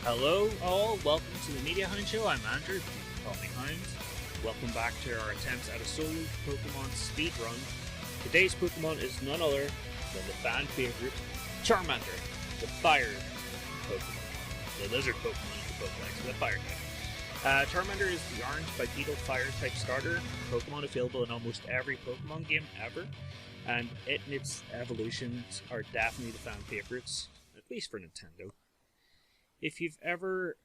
Hello all, welcome to the TheMediaHoundsShow. I'm Andrew, call me Hounds. Welcome back to our attempts at a solo Pokemon speedrun. Today's Pokemon is none other than the fan favourite, Charmander, the fire Pokemon. The lizard Pokemon is the Pokedex, the fire type. Charmander is the orange bipedal fire type starter Pokemon available in almost every Pokemon game ever, and it and its evolutions are definitely the fan favourites, at least for Nintendo. If you ever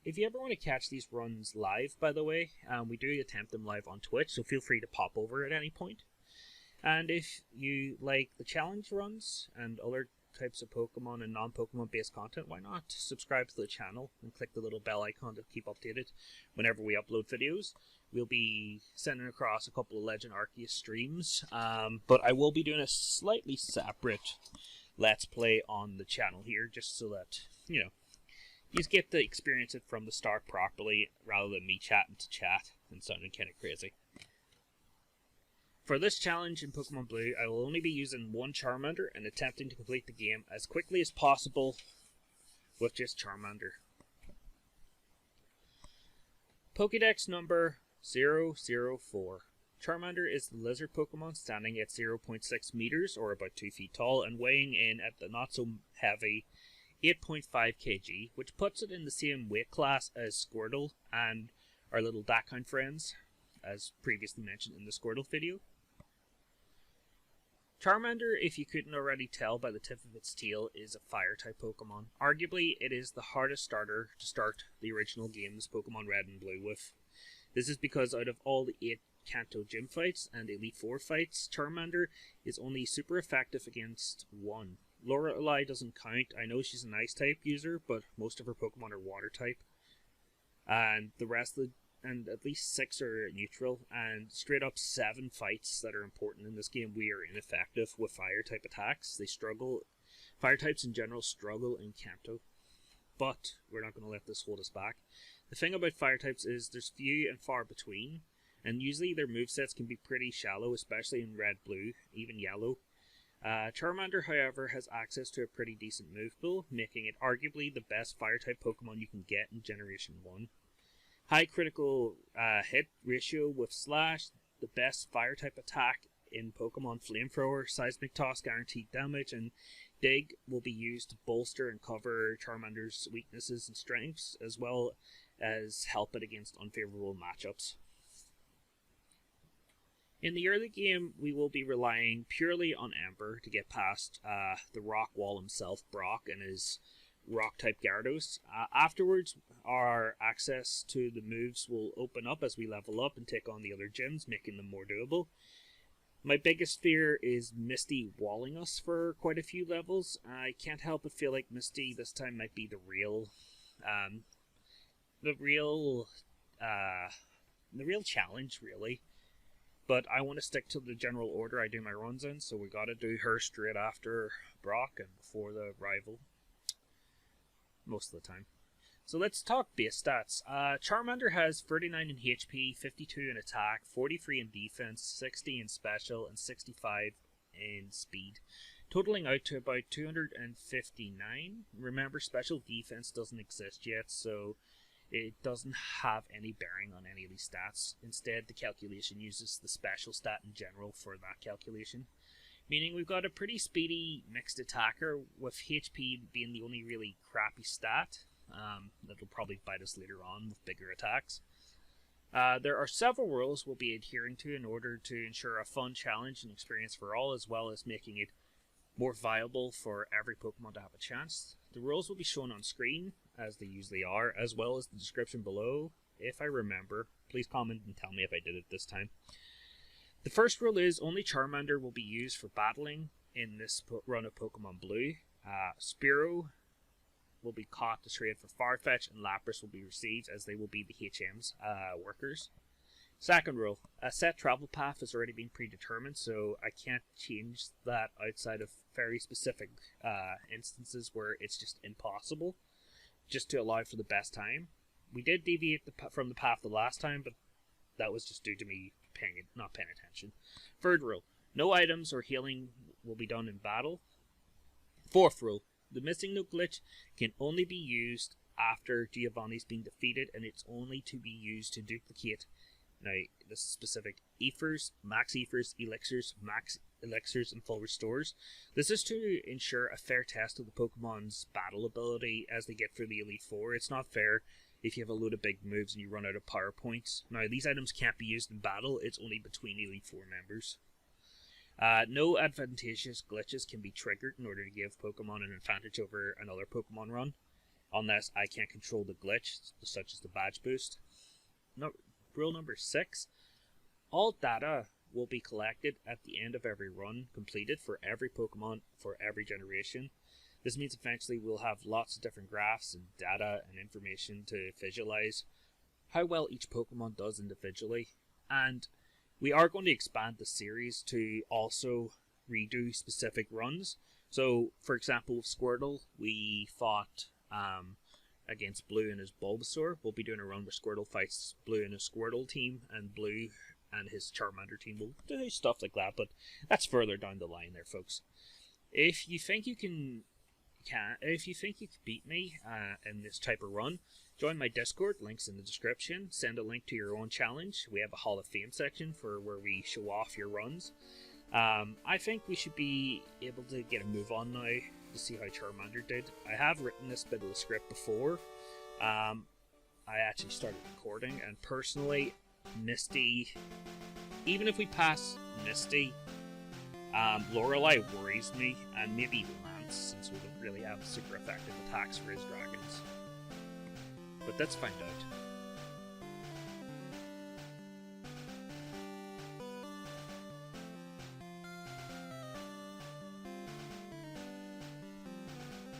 want to catch these runs live, by the way, we do attempt them live on Twitch, so feel free to pop over at any point. And if you like the challenge runs and other types of Pokemon and non-Pokemon based content, why not subscribe to the channel and click the little bell icon to keep updated whenever we upload videos. We'll be sending across a couple of Legend Arceus streams, but I will be doing a slightly separate Let's Play on the channel here, just so that, you just get to experience it from the start properly, rather than me chatting to chat and sounding kind of crazy. For this challenge in Pokemon Blue, I will only be using one Charmander and attempting to complete the game as quickly as possible with just Charmander. Pokédex number 004. Charmander is the lizard Pokemon standing at 0.6 meters, or about 2 feet tall, and weighing in at the not so heavy 8.5 kg, which puts it in the same weight class as Squirtle and our little Duckhound friends, as previously mentioned in the Squirtle video. Charmander, if you couldn't already tell by the tip of its tail, is a fire-type Pokemon. Arguably, it is the hardest starter to start the original games Pokemon Red and Blue with. This is because out of all the 8 Kanto gym fights and Elite Four fights, Charmander is only super effective against one. Lorelei doesn't count. I know she's an Ice-type user, but most of her Pokemon are Water-type. And the rest of and at least 6 are neutral, and straight up 7 fights that are important in this game we are ineffective with fire-type attacks. They struggle. Fire-types in general struggle in Kanto, but we're not going to let this hold us back. The thing about fire-types is there's few and far between, and usually their movesets can be pretty shallow, especially in Red, Blue, even Yellow. Charmander, however, has access to a pretty decent move pool, making it arguably the best fire-type Pokemon you can get in Generation 1. High critical hit ratio with Slash, the best fire-type attack in Pokemon Flamethrower, Seismic Toss guaranteed damage, and Dig will be used to bolster and cover Charmander's weaknesses and strengths, as well as help it against unfavorable matchups. In the early game, we will be relying purely on Ember to get past the rock wall himself, Brock, and his rock-type Gyarados. Afterwards, our access to the moves will open up as we level up and take on the other gyms, making them more doable. My biggest fear is Misty walling us for quite a few levels. I can't help but feel like Misty this time might be the real challenge, really. But I want to stick to the general order I do my runs in, so we gotta do her straight after Brock and before the rival. Most of the time. So let's talk base stats. Charmander has 39 in HP, 52 in attack, 43 in defense, 60 in special, and 65 in speed, totaling out to about 259. Remember, special defense doesn't exist yet, so it doesn't have any bearing on any of these stats. Instead, the calculation uses the special stat in general for that calculation. Meaning we've got a pretty speedy mixed attacker, with HP being the only really crappy stat. That'll probably bite us later on with bigger attacks. There are several rules we'll be adhering to in order to ensure a fun challenge and experience for all, as well as making it more viable for every Pokemon to have a chance. The rules will be shown on screen, as they usually are, as well as the description below. If I remember, please comment and tell me if I did it this time. The first rule is only Charmander will be used for battling in this run of Pokemon Blue. Spearow will be caught to trade for Farfetch, and Lapras will be received, as they will be the HM's workers. Second rule, a set travel path has already been predetermined, so I can't change that outside of very specific instances where it's just impossible, just to allow for the best time. We did deviate from the path the last time, but that was just due to me not paying attention. Third rule, no items or healing will be done in battle. Fourth rule, the missing no glitch can only be used after Giovanni's been defeated, and it's only to be used to duplicate. Now, this is specific Ethers, Max Ethers, Elixirs, Max Elixirs, and Full Restores. This is to ensure a fair test of the Pokemon's battle ability as they get through the Elite Four. It's not fair if you have a load of big moves and you run out of power points. Now, these items can't be used in battle, it's only between Elite Four members. No advantageous glitches can be triggered in order to give Pokemon an advantage over another Pokemon run, unless I can't control the glitch, such as the badge boost. Rule number 6. All data will be collected at the end of every run completed for every Pokemon for every generation. This means eventually we'll have lots of different graphs and data and information to visualize how well each Pokemon does individually. And we are going to expand the series to also redo specific runs. So, for example, with Squirtle, we fought against Blue and his Bulbasaur. We'll be doing a run where Squirtle fights Blue and his Squirtle team, and Blue and his Charmander team will do stuff like that, but that's further down the line there, folks. If you think you can beat me in this type of run, join my Discord, links in the description. Send a link to your own challenge. We have a Hall of Fame section for where we show off your runs. I think we should be able to get a move on now to see how Charmander did. I have written this bit of the script before. I actually started recording, and personally, Misty, even if we pass Misty, Lorelei worries me, and maybe Lance, since we don't really have super effective attacks for his dragons. But let's find out.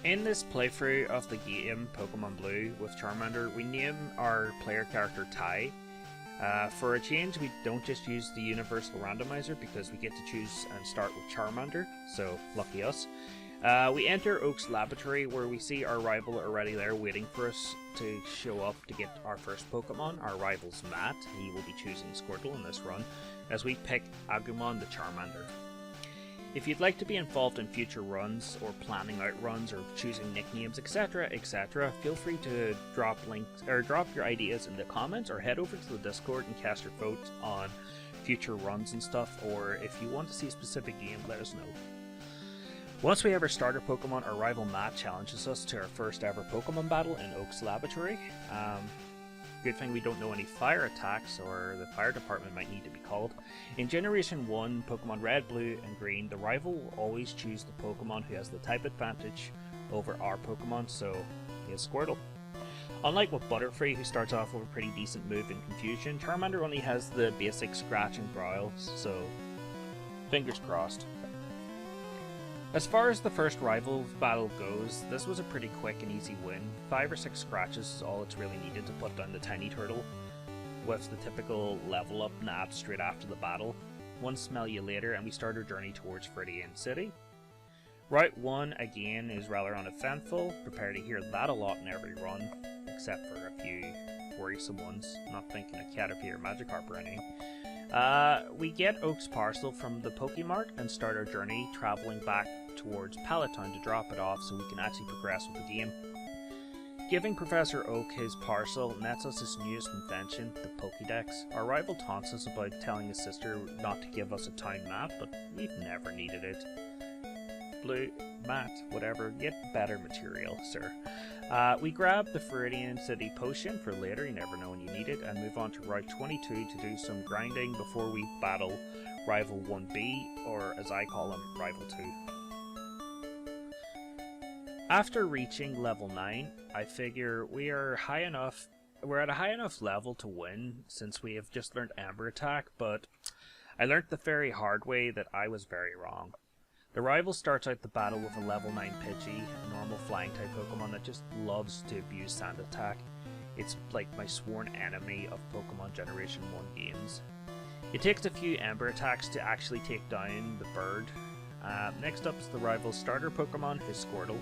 In this playthrough of the game Pokemon Blue with Charmander, we name our player character Ty. For a change, we don't just use the universal randomizer because we get to choose and start with Charmander, so lucky us. We enter Oak's laboratory where we see our rival already there waiting for us to show up to get our first Pokemon. Our rival's Matt. He will be choosing Squirtle in this run as we pick Agumon the Charmander. If you'd like to be involved in future runs or planning out runs or choosing nicknames, etc., etc., feel free to drop links or drop your ideas in the comments, or head over to the Discord and cast your vote on future runs and stuff. Or if you want to see a specific game, let us know. Once we have our starter Pokemon, our rival Matt challenges us to our first ever Pokemon battle in Oak's laboratory. Good thing we don't know any fire attacks, or the fire department might need to be called. In Generation 1, Pokemon Red, Blue, and Green, the rival will always choose the Pokemon who has the type advantage over our Pokemon, so here's Squirtle. Unlike with Butterfree, who starts off with a pretty decent move in Confusion, Charmander only has the basic Scratch and Growl, so fingers crossed. As far as the first rival battle goes, this was a pretty quick and easy win. 5 or 6 scratches is all it's really needed to put down the tiny turtle, with the typical level up nabbed straight after the battle. One smell you later, and we start our journey towards Viridian City. Route 1 again is rather uneventful. Prepare to hear that a lot in every run, except for a few worrisome ones. Not thinking of Caterpie or Magikarp or anything. We get Oak's parcel from the Pokemart and start our journey travelling back towards Palatown to drop it off so we can actually progress with the game. Giving Professor Oak his parcel nets us his newest invention, the Pokédex. Our rival taunts us about telling his sister not to give us a town map, but we've never needed it. Blue, Matt, whatever, get better material, sir. We grab the Viridian City potion for later, you never know when you need it, and move on to Route 22 to do some grinding before we battle Rival 1B, or as I call him, Rival 2. After reaching level 9, I figure we're at a high enough level to win, since we have just learned Amber Attack, but I learnt the very hard way that I was very wrong. The rival starts out the battle with a level 9 Pidgey, a normal flying type Pokemon that just loves to abuse Sand Attack. It's like my sworn enemy of Pokemon Generation 1 games. It takes a few Amber Attacks to actually take down the bird. Next up is the rival's starter Pokemon, his Squirtle.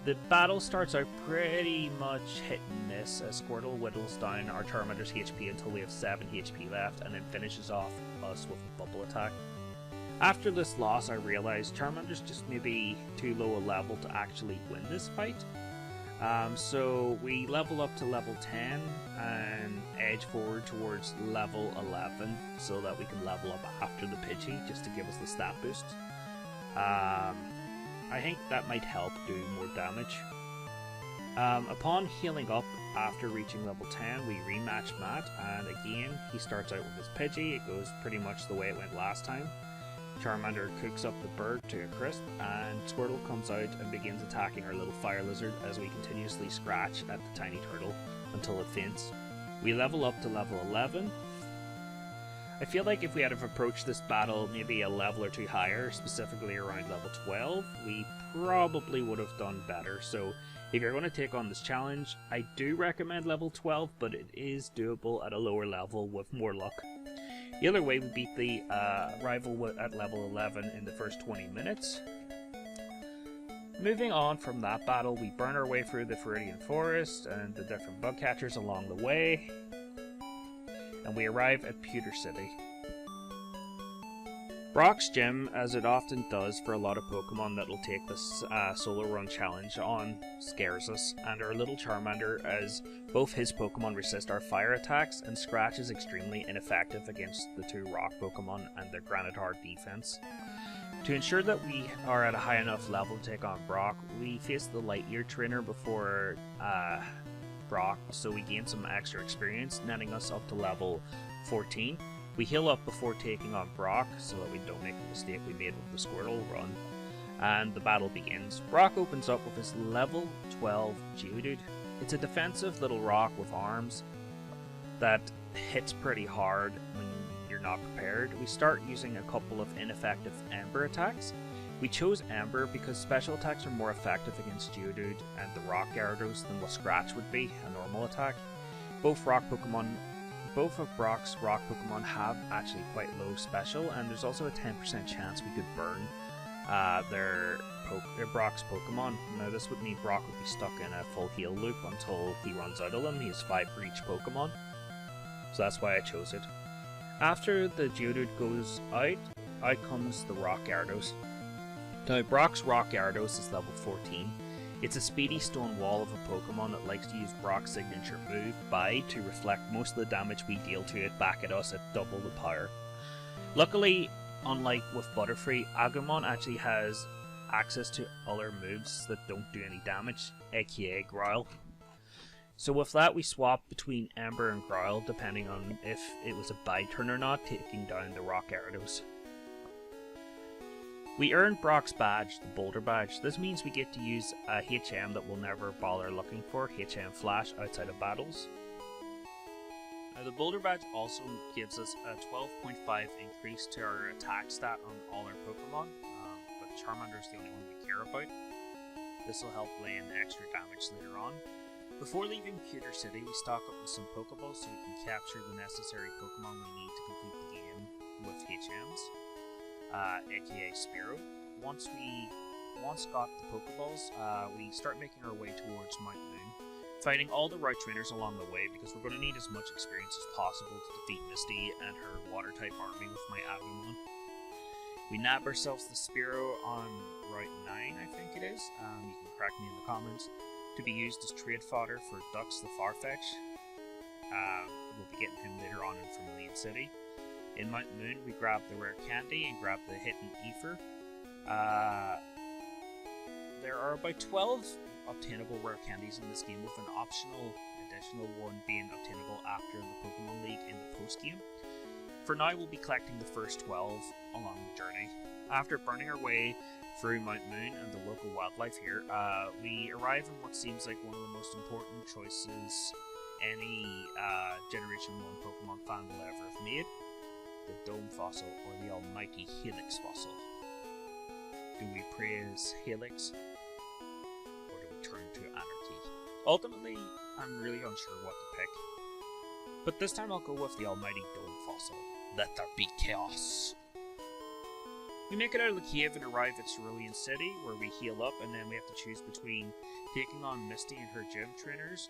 The battle starts out pretty much hit and miss as Squirtle whittles down our Charmander's HP until we have 7 HP left, and then finishes off us with a Bubble Attack. After this loss, I realised Charmander's just maybe too low a level to actually win this fight. So we level up to level 10 and edge forward towards level 11 so that we can level up after the Pidgey just to give us the stat boost. I think that might help do more damage. Upon healing up after reaching level 10, we rematch Matt, and again he starts out with his Pidgey. It goes pretty much the way it went last time. Charmander cooks up the bird to a crisp, and Squirtle comes out and begins attacking our little fire lizard as we continuously scratch at the tiny turtle until it faints. We level up to level 11. I feel like if we had have approached this battle maybe a level or two higher, specifically around level 12, we probably would have done better. So if you're going to take on this challenge, I do recommend level 12, but it is doable at a lower level with more luck. The other way, we beat the rival at level 11 in the first 20 minutes. Moving on from that battle, we burn our way through the Cerulean Forest and the different bug catchers along the way, and we arrive at Pewter City. Brock's gym, as it often does for a lot of Pokemon that will take this solo run challenge on, scares us, and our little Charmander, as both his Pokemon resist our fire attacks, and Scratch is extremely ineffective against the two rock Pokemon and their granite hard defense. To ensure that we are at a high enough level to take on Brock, we face the Light Year trainer before Brock, so we gain some extra experience, netting us up to level 14. We heal up before taking on Brock, so that we don't make the mistake we made with the Squirtle run. And the battle begins. Brock opens up with his level 12 Geodude. It's a defensive little rock with arms that hits pretty hard when you're not prepared. We start using a couple of ineffective Ember attacks. We chose Ember because special attacks are more effective against Geodude and the Rock Gyarados than what Scratch would be, a normal attack. Both of Brock's rock Pokemon have actually quite low special, and there's also a 10% chance we could burn Brock's Pokemon. Now this would mean Brock would be stuck in a full heal loop until he runs out of them. He has 5 for each Pokemon, so that's why I chose it. After the Geodude goes out comes the Rock Gyarados. Now Brock's Rock Gyarados is level 14. It's a speedy stone wall of a Pokemon that likes to use Brock's signature move, Bide, to reflect most of the damage we deal to it back at us at double the power. Luckily, unlike with Butterfree, Agumon actually has access to other moves that don't do any damage, aka Growl. So with that, we swap between Ember and Growl depending on if it was a Bide turn or not, taking down the Rock Gyarados. We earned Brock's badge, the Boulder Badge. This means we get to use a HM that we'll never bother looking for, HM Flash, outside of battles. Now the Boulder Badge also gives us a 12.5 increase to our attack stat on all our Pokemon, but Charmander is the only one we care about. This will help Blaine extra damage later on. Before leaving Pewter City, we stock up with some Pokeballs so we can capture the necessary Pokemon we need to complete the game with HMs. Aka Spearow. Once got the Pokeballs, we start making our way towards Mt.Moon, fighting all the right trainers along the way because we're going to need as much experience as possible to defeat Misty and her water-type army with my Agumon. We nab ourselves the Spearow on Route 9, I think it is, you can correct me in the comments, to be used as trade fodder for Dux the Farfetch. We'll be getting him later on in Cerulean City. In Mt.Moon, we grab the rare candy and grab the hidden ether. There are about 12 obtainable rare candies in this game, with an optional additional one being obtainable after the Pokemon League in the post-game. For now, we'll be collecting the first 12 along the journey. After burning our way through Mt.Moon and the local wildlife here, we arrive in what seems like one of the most important choices any Generation 1 Pokemon fan will ever have made. The Dome Fossil, or the almighty Helix Fossil. Do we praise Helix, or do we turn to Anarchy? Ultimately, I'm really unsure what to pick, but this time I'll go with the almighty Dome Fossil. Let there be chaos! We make it out of the cave and arrive at Cerulean City, where we heal up, and then we have to choose between taking on Misty and her gym trainers,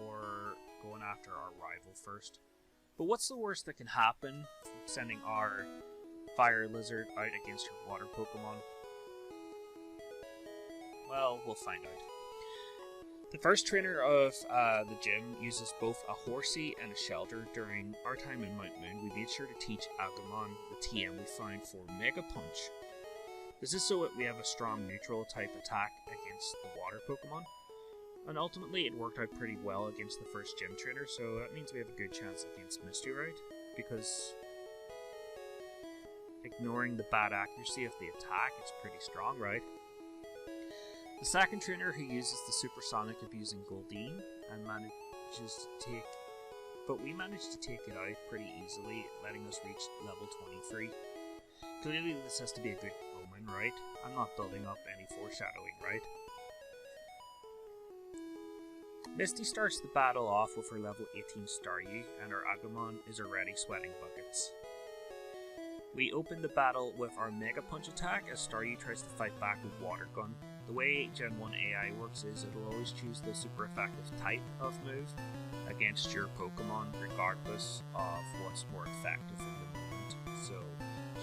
or going after our rival first. But what's the worst that can happen from sending our fire lizard out against her water Pokemon? Well, we'll find out. The first trainer of the gym uses both a horsey and a shelter. During our time in Mt.Moon, we made sure to teach Agumon the TM we found for Mega Punch. This is so that we have a strong neutral type attack against the water Pokemon. And ultimately it worked out pretty well against the first gym trainer, so that means we have a good chance against Misty, right? Because ignoring the bad accuracy of the attack, it's pretty strong, right? The second trainer who uses the supersonic abusing Goldeen and manages to take, but we managed to take it out pretty easily, letting us reach level 23. Clearly this has to be a good omen, right? I'm not building up any foreshadowing, right? Misty starts the battle off with her level 18 Staryu, and our Agumon is already sweating buckets. We open the battle with our Mega Punch attack as Staryu tries to fight back with Water Gun. The way Gen 1 AI works is it'll always choose the super effective type of move against your Pokemon regardless of what's more effective in the moment. So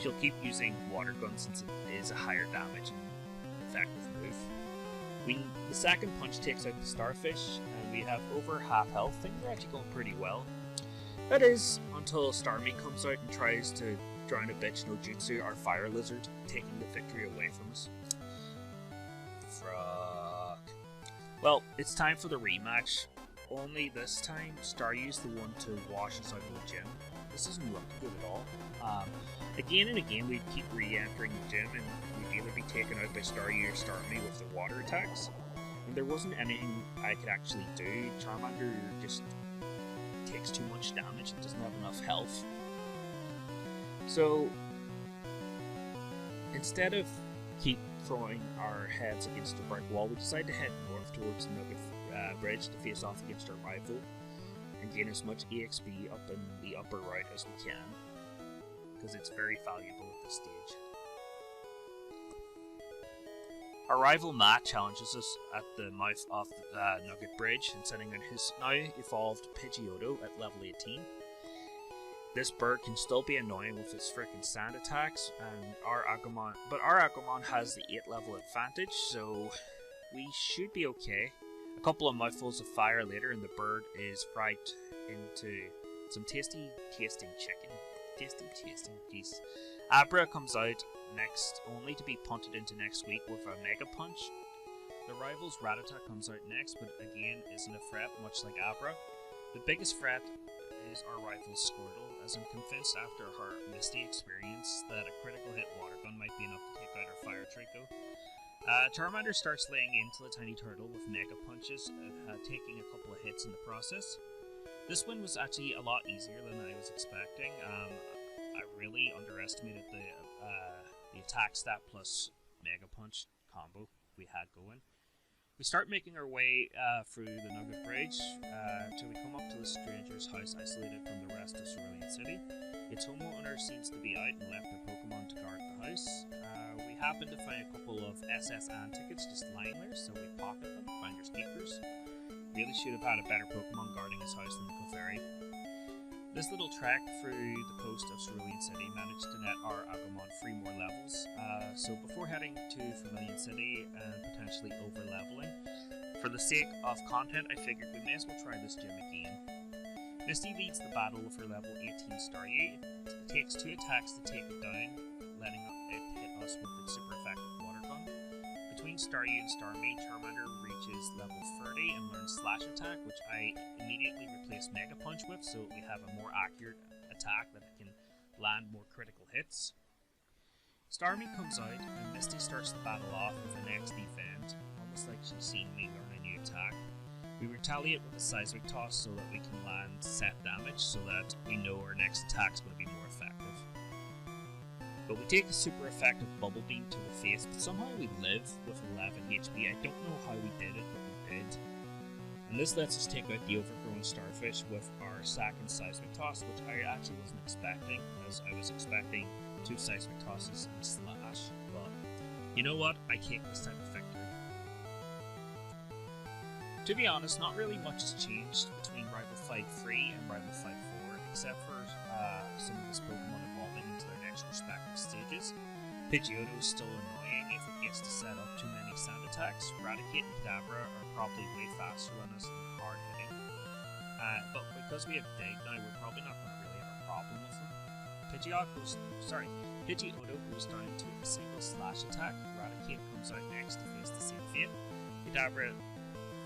she'll keep using Water Gun since it is a higher damage and effective move. The second punch takes out the Starfish and we have over half health. Things are actually going pretty well. That is, until Starmie comes out and tries to drown a bitch no jutsu, our fire lizard, taking the victory away from us. Fuck. Well, it's time for the rematch. Only this time, Staryu's the one to wash us out of the gym. This isn't looking good at all. Again and again, we'd keep re-entering the gym and we'd either be taken out by Staryu or Starmie with the water attacks. And there wasn't anything I could actually do. Charmander just takes too much damage and doesn't have enough health. So, instead of keep throwing our heads against a brick wall, we decide to head north towards the Nugget Bridge to face off against our rival and gain as much EXP up in the upper right as we can, because it's very valuable at this stage. Our rival Matt challenges us at the mouth of the Nugget Bridge and sending in his now evolved Pidgeotto at level 18. This bird can still be annoying with its frickin' sand attacks, and our Agumon has the 8 level advantage, so we should be okay. A couple of mouthfuls of fire later and the bird is fried into some tasty tasting chicken. Jeez. Abra comes out next, only to be punted into next week with a Mega Punch. The rival's Rattata comes out next, but again isn't a threat, much like Abra. The biggest threat is our rival's Squirtle, as I'm convinced after her Misty experience that a critical hit Water Gun might be enough to take out our Fire Trico. Charmander starts laying into the tiny turtle with Mega Punches, taking a couple of hits in the process. This one was actually a lot easier than I was expecting. I really underestimated the attack stat plus Mega Punch combo we had going. We start making our way through the Nugget Bridge till we come up to the stranger's house isolated from the rest of Cerulean City. Its homeowner seems to be out and left their Pokemon to guard the house. We happen to find a couple of SS Ann tickets just lying there, so we pocket them, finders keepers. Really should have had a better Pokemon guarding his house than the Clefairy. This little trek through the coast of Cerulean City managed to net our Agumon 3 more levels, so before heading to Cerulean City and potentially over-leveling, for the sake of content I figured we may as well try this gym again. Misty leads the battle with her level 18 Staryu. It takes 2 attacks to take it down, letting it hit us with its super effective Water Gun. Between Staryu and Starmie, Charmander reaches level 30 and learns Slash Attack, which I immediately replace Mega Punch with, so we have a more accurate attack that can land more critical hits. Starmie comes out and Misty starts the battle off with an next defend, almost like she's seen me learn a new attack. We retaliate with a Seismic Toss so that we can land set damage, so that we know our next attack's going to be more effective. But we take a super effective Bubble Beam to the face, but somehow we live with 11 HP. I don't know how we did it, but we did. And this lets us take out the overgrown Starfish with our second Seismic Toss, which I actually wasn't expecting, as I was expecting 2 Seismic Tosses and Slash. But you know what? I take this type of victory. To be honest, not really much has changed between Rival Fight 3 and Rival Fight 4, except for some of this Pokemon evolving into their next respective stages. Pidgeotto is still annoying if it gets to set up too many sand attacks, Raticate and Kadabra are probably way faster than us and hard hitting. But because we have Dig now, we're probably not going to really have a problem with them. Pidgeotto goes down to a single slash attack. Raticate comes out next to face the same fate. Kadabra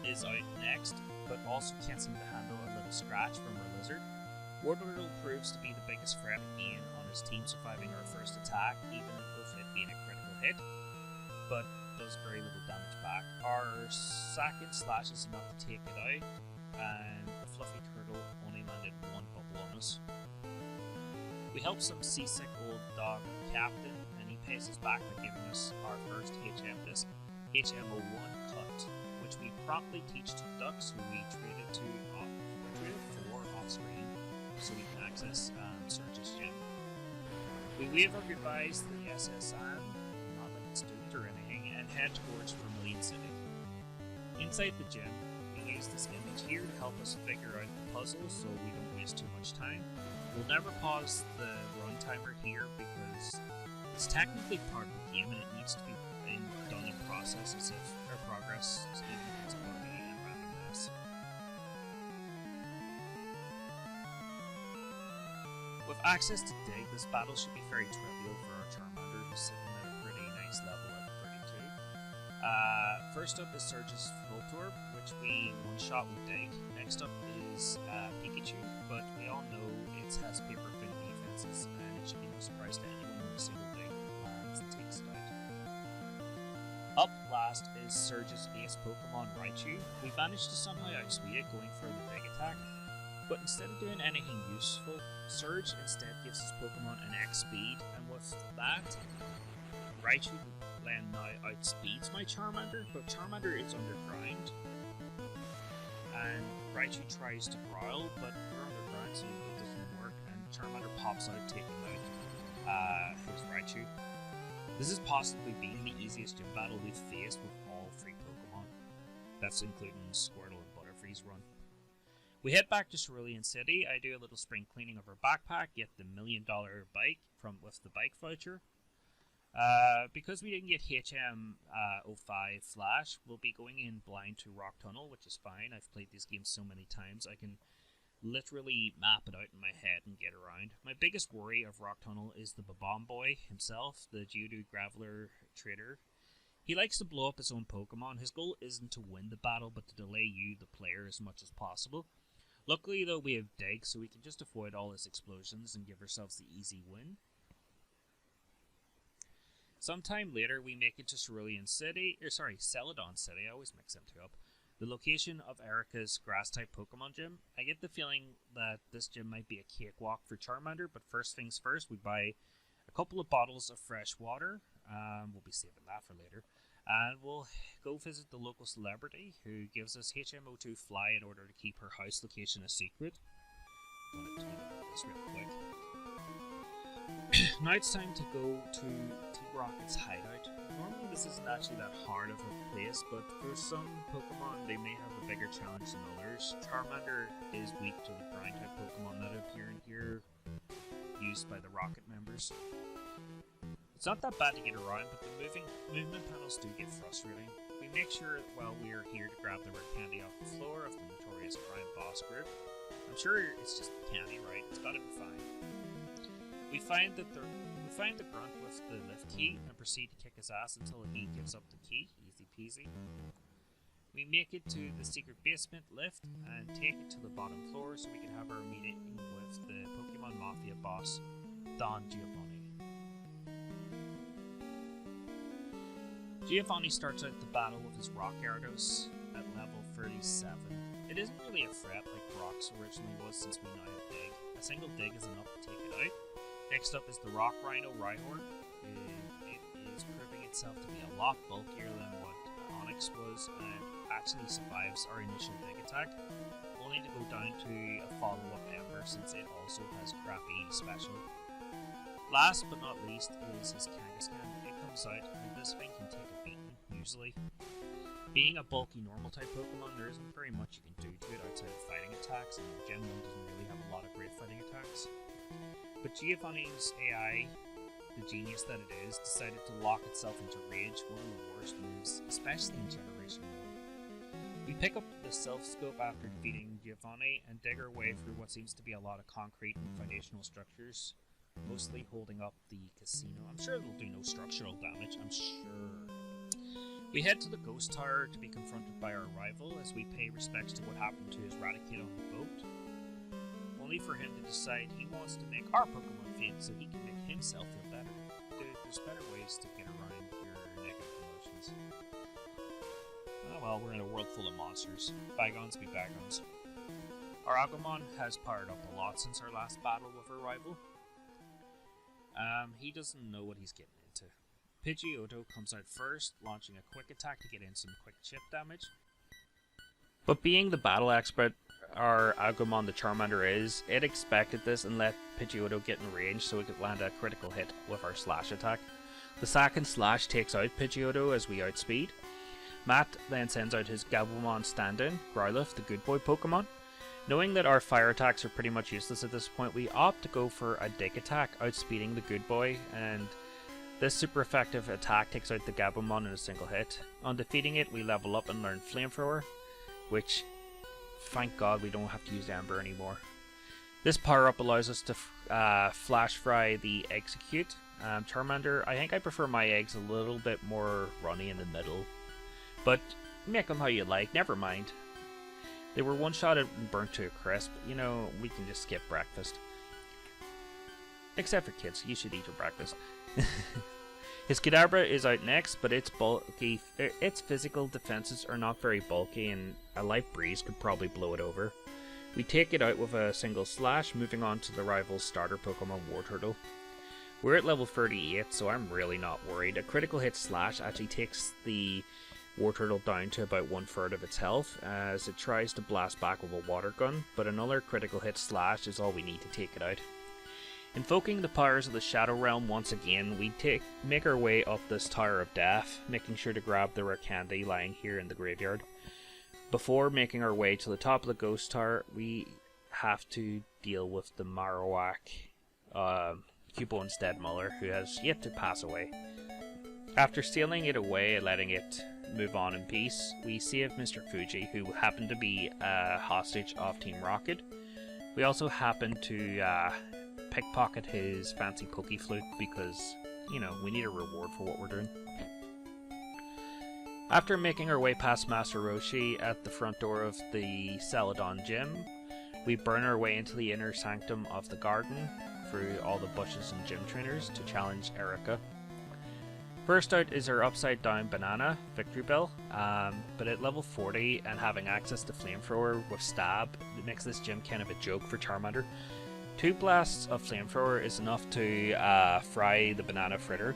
is out next, but also can't seem to handle a little scratch from our lizard. Wartortle proves to be the biggest threat again on his team, surviving our first attack, even with it being a critical hit, but does very little damage back. Our second slash is enough to take it out, and the fluffy turtle only landed one bubble on us. We help some seasick old dog captain, and he pays us back by giving us our first HM disc, HM01 cut, which we promptly teach to ducks, who we traded for off screen so we can access Surge's gym. We wave our goodbyes to the SSN, not like it's doomed or anything, and head towards Cerulean City. Inside the gym, we use this image here to help us figure out the puzzle so we don't waste too much time. We'll never pause the run timer here because it's technically part of the game and it needs to be done in process as if our progress is even if it's buggy and random mess. With access to Dig, this battle should be very trivial for our Charmander, who's sitting at a pretty nice level at 32. First up is Surge's Voltorb, which we one-shot with Dig. Next up is Pikachu, but we all know it has paper thin defenses, and it should be no surprise to anyone when a single Dig lands and takes it out. Up last is Surge's ace Pokemon Raichu. We managed to somehow outspeed it going for the Dig attack, but instead of doing anything useful, Surge instead gives his Pokemon an X speed, and with that, Raichu now outspeeds my Charmander, but Charmander is underground, and Raichu tries to growl, but we're underground so it doesn't work, and Charmander pops out taking out his Raichu. This has possibly been the easiest gym battle we've faced with all three Pokemon. That's including Squirtle and Butterfree's run. We head back to Cerulean City. I do a little spring cleaning of our backpack, get the $1 million bike with the bike voucher. Because we didn't get HM05 Flash, we'll be going in blind to Rock Tunnel, which is fine. I've played these games so many times, I can literally map it out in my head and get around. My biggest worry of Rock Tunnel is the Bomb Boy himself, the Geodude Graveler trader. He likes to blow up his own Pokemon. His goal isn't to win the battle, but to delay you, the player, as much as possible. Luckily, though, we have Dig, so we can just avoid all his explosions and give ourselves the easy win. Sometime later, we make it to Cerulean City, Celadon City, I always mix them two up, the location of Erika's Grass-type Pokemon gym. I get the feeling that this gym might be a cakewalk for Charmander, but first things first, we buy a couple of bottles of fresh water. We'll be saving that for later. And we'll go visit the local celebrity who gives us HM02 Fly in order to keep her house location a secret. I'm going to tweet about this real quick. Now it's time to go to T-Rocket's hideout. Normally this isn't actually that hard of a place, but for some Pokemon they may have a bigger challenge than others. Charmander is weak to the ground type Pokemon that appear in here, used by the Rocket members. It's not that bad to get around, but the movement panels do get frustrating. We make sure while we are here to grab the rare candy off the floor of the notorious crime boss group. I'm sure it's just candy, right? It's gotta be fine. We find the grunt with the lift key and proceed to kick his ass until he gives up the key. Easy peasy. We make it to the secret basement lift and take it to the bottom floor so we can have our meeting with the Pokemon Mafia boss, Don Giovanni. Giovanni starts out the battle with his Rock Gyarados at level 37. It isn't really a threat like Brock's originally was, since we now have Dig. A single Dig is enough to take it out. Next up is the Rock Rhino Rhyhorn. It is proving itself to be a lot bulkier than what Onix was, and actually survives our initial Dig attack, only to go down to a follow-up Ember since it also has crappy special. Last but not least is his Kangaskhan. It comes out, and this thing can take a beating, usually. Being a bulky normal type Pokemon, there isn't very much you can do to it outside of fighting attacks, and Gen 1 doesn't really have a lot of great fighting attacks. But Giovanni's AI the genius that it is, decided to lock itself into Rage, one of the worst moves, especially in Generation 1. We pick up the Self-Scope after defeating Giovanni and dig our way through what seems to be a lot of concrete and foundational structures, mostly holding up the casino. I'm sure it'll do no structural damage, I'm sure. We head to the Ghost Tower to be confronted by our rival as we pay respects to what happened to his Articuno on the boat, only for him to decide he wants to make our Pokemon famous so he can make himself feel better. Dude, there's better ways to get around your negative emotions. Oh well, we're in a world full of monsters. Bygones be bygones. Our Agumon has powered up a lot since our last battle with our rival. He doesn't know what he's getting into. Pidgeotto comes out first, launching a quick attack to get in some quick chip damage. But being the battle expert our Agumon the Charmander is, it expected this and let Pidgeotto get in range so it could land a critical hit with our slash attack. The second slash takes out Pidgeotto as we outspeed. Matt then sends out his Gabumon stand-in, Growlithe, the good boy Pokemon. Knowing that our fire attacks are pretty much useless at this point, we opt to go for a dig attack, outspeeding the good boy, and this super effective attack takes out the Gabumon in a single hit. On defeating it, we level up and learn Flamethrower, which, thank God, we don't have to use Ember anymore. This power-up allows us to Flash Fry the Execute. Charmander, I think I prefer my eggs a little bit more runny in the middle, but make them how you like, never mind. They were one-shotted and burnt to a crisp, you know, we can just skip breakfast. Except for kids, you should eat your breakfast. His Kadabra is out next, but its physical defenses are not very bulky and a light breeze could probably blow it over. We take it out with a single slash, moving on to the rival's starter Pokemon Wartortle. We're at level 38, so I'm really not worried. A critical hit slash actually takes the Wartortle down to about 1/3 of its health as it tries to blast back with a water gun, but another critical hit slash is all we need to take it out. Invoking the powers of the Shadow Realm once again, we make our way up this Tower of Death, making sure to grab the rare candy lying here in the graveyard. Before making our way to the top of the Ghost Tower, we have to deal with the Marowak, Cubone Steadmuller, who has yet to pass away. After stealing it away and letting it move on in peace, we save Mr. Fuji, who happened to be a hostage of Team Rocket. We also happen to pickpocket his fancy Pokeflute because, you know, we need a reward for what we're doing. After making our way past Master Roshi at the front door of the Cerulean Gym, we burn our way into the inner sanctum of the garden through all the bushes and gym trainers to challenge Erika. First out is our upside down banana, Victory Bell, but at level 40 and having access to Flamethrower with Stab, it makes this gym kind of a joke for Charmander. 2 blasts of Flamethrower is enough to fry the banana fritter.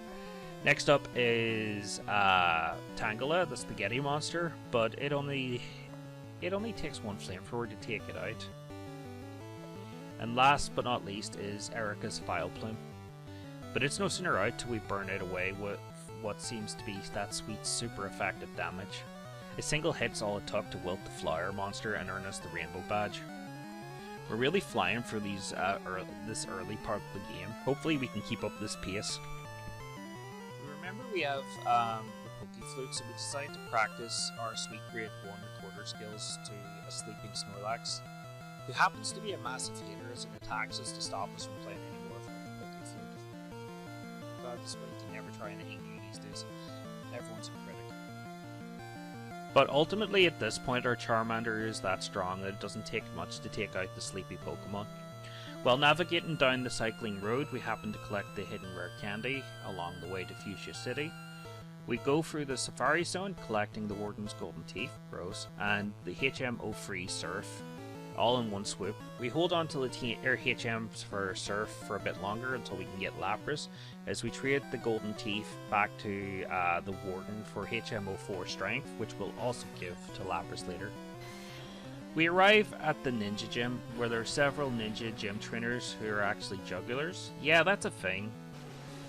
Next up is Tangela, the spaghetti monster, but it only takes 1 Flamethrower to take it out. And last but not least is Erika's Vileplume. But it's no sooner out till we burn it away with what seems to be that sweet super effective damage. A single hit's all it took to wilt the flower monster and earn us the rainbow badge. We're really flying for this early part of the game. Hopefully we can keep up this pace. Remember we have the Pokeflute, so we decided to practice our sweet grade 1 recorder skills to a sleeping Snorlax, who happens to be a massive hater as it attacks us to stop us from playing anymore with Pokeflute. God, this one can never try anything new these days. Everyone's a critic. But ultimately at this point our Charmander is that strong that it doesn't take much to take out the sleepy Pokemon. While navigating down the cycling road, we happen to collect the hidden rare candy along the way to Fuchsia City. We go through the Safari Zone collecting the Warden's Golden Teeth, gross, and the HM03 Surf, all in one swoop. We hold on to the HMs for Surf for a bit longer until we can get Lapras, as we trade the Golden Teeth back to the Warden for HM04 Strength, which we'll also give to Lapras later. We arrive at the Ninja Gym, where there are several Ninja Gym trainers who are actually jugglers. Yeah, that's a thing.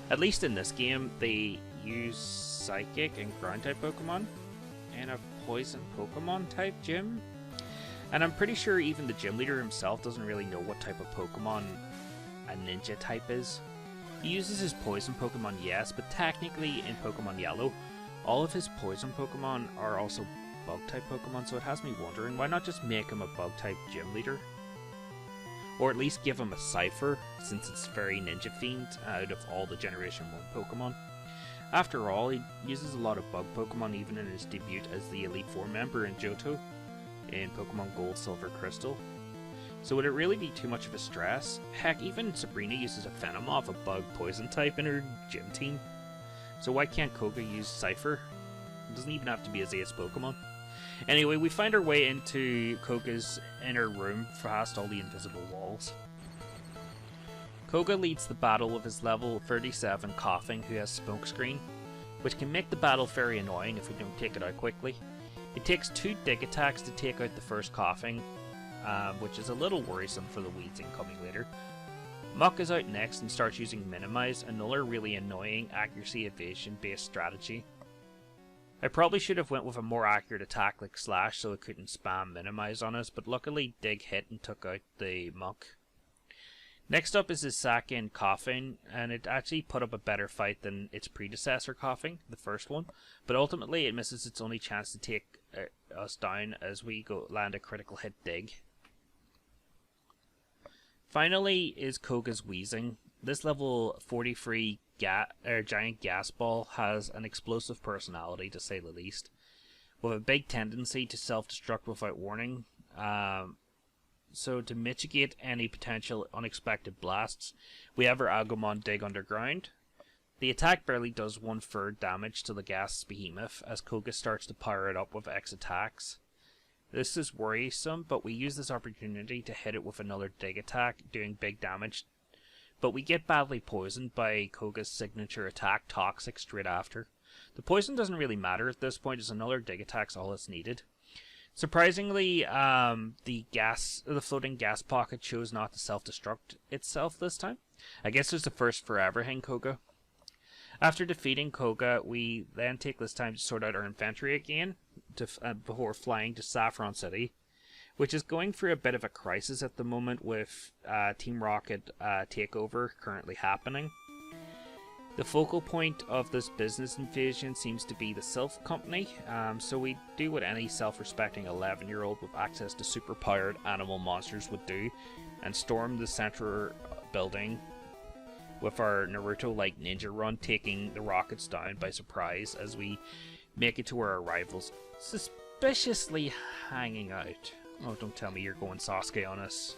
At least in this game, they use Psychic and Ground-type Pokemon, and a Poison Pokemon type gym. And I'm pretty sure even the gym leader himself doesn't really know what type of Pokemon a Ninja type is. He uses his poison Pokemon, yes, but technically in Pokemon Yellow, all of his poison Pokemon are also bug-type Pokemon, so it has me wondering, why not just make him a bug-type gym leader? Or at least give him a Cypher, since it's very Ninja Fiend out of all the Generation 1 Pokemon. After all, he uses a lot of bug Pokemon even in his debut as the Elite Four member in Johto in Pokemon Gold, Silver, Crystal. So would it really be too much of a stress? Heck, even Sabrina uses a Venomoth, a bug poison type, in her gym team. So why can't Koga use Cypher? It doesn't even have to be his ace Pokemon. Anyway, we find our way into Koga's inner room past all the invisible walls. Koga leads the battle with his level 37 Coughing, who has Smokescreen, which can make the battle very annoying if we don't take it out quickly. It takes 2 dig attacks to take out the first Coughing, which is a little worrisome for the weeds incoming later. Muck is out next and starts using Minimize, another really annoying accuracy evasion based strategy. I probably should have went with a more accurate attack like Slash so it couldn't spam Minimize on us, but luckily Dig hit and took out the Muck. Next up is his second Coughing, and it actually put up a better fight than its predecessor Coughing, the first one, but ultimately it misses its only chance to take us down as we land a critical hit Dig. Finally is Koga's Wheezing. This level 43 giant gas ball has an explosive personality, to say the least, with a big tendency to self-destruct without warning. So to mitigate any potential unexpected blasts, we have our Agumon Dig underground. The attack barely does 1/3 damage to the gas behemoth as Koga starts to power it up with X attacks. This is worrisome, but we use this opportunity to hit it with another Dig attack, doing big damage. But we get badly poisoned by Koga's signature attack, Toxic, straight after. The poison doesn't really matter at this point, as another Dig attack's all that's needed. Surprisingly, the floating gas pocket chose not to self-destruct itself this time. I guess it's the first for everything, Koga. After defeating Koga, we then take this time to sort out our inventory again before flying to Saffron City, which is going through a bit of a crisis at the moment with Team Rocket takeover currently happening. The focal point of this business invasion seems to be the Sylph Company, so we do what any self-respecting 11-year-old with access to super-powered animal monsters would do, and storm the central building with our Naruto-like ninja run, taking the rockets down by surprise as we make it to where our rivals suspiciously hanging out. Oh, don't tell me you're going Sasuke on us.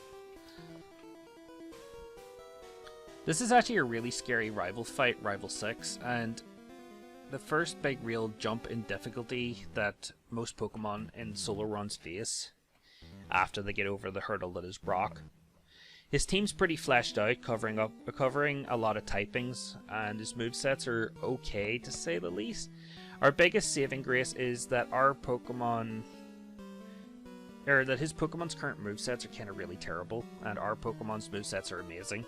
This is actually a really scary rival fight, Rival 6, and the first big real jump in difficulty that most Pokemon in solo runs face after they get over the hurdle that is Brock. His team's pretty fleshed out, covering a lot of typings, and his movesets are okay to say the least. Our biggest saving grace is that his Pokemon's current movesets are kind of really terrible, and our Pokemon's movesets are amazing.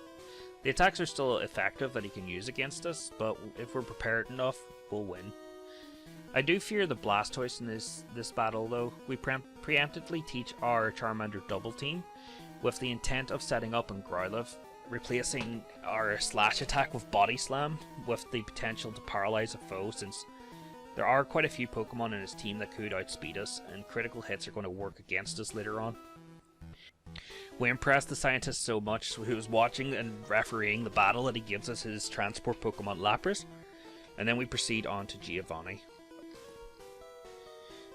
The attacks are still effective that he can use against us, but if we're prepared enough, we'll win. I do fear the Blastoise in this battle though. We preemptively teach our Charmander double team, with the intent of setting up on Growlithe, replacing our Slash attack with Body Slam, with the potential to paralyze a foe, since there are quite a few Pokemon in his team that could outspeed us, and critical hits are going to work against us later on. We impressed the scientist so much who was watching and refereeing the battle that he gives us his transport Pokemon Lapras, and then we proceed on to Giovanni.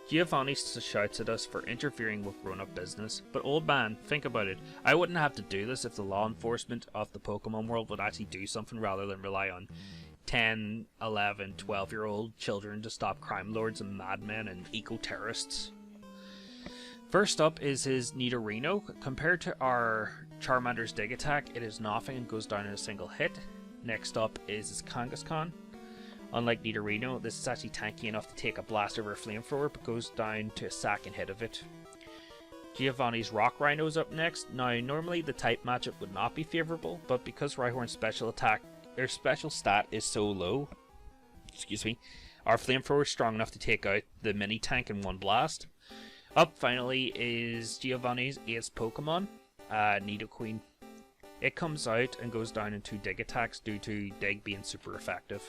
Giovanni shouts at us for interfering with grown-up business, but old man, think about it, I wouldn't have to do this if the law enforcement of the Pokemon world would actually do something rather than rely on 10, 11, 12-year-old children to stop crime lords and madmen and eco-terrorists. First up is his Nidorino. Compared to our Charmander's Dig attack, it is nothing and goes down in a single hit. Next up is his Kangaskhan. Unlike Nidorino, this is actually tanky enough to take a blast over a flamethrower, but goes down to a second hit of it. Giovanni's Rock Rhino is up next. Now, normally the type matchup would not be favourable, but because Rhyhorn's special stat is so low, our flamethrower is strong enough to take out the mini tank in one blast. Up finally is Giovanni's ace Pokemon, Nidoqueen. It comes out and goes down in 2 dig attacks due to dig being super effective.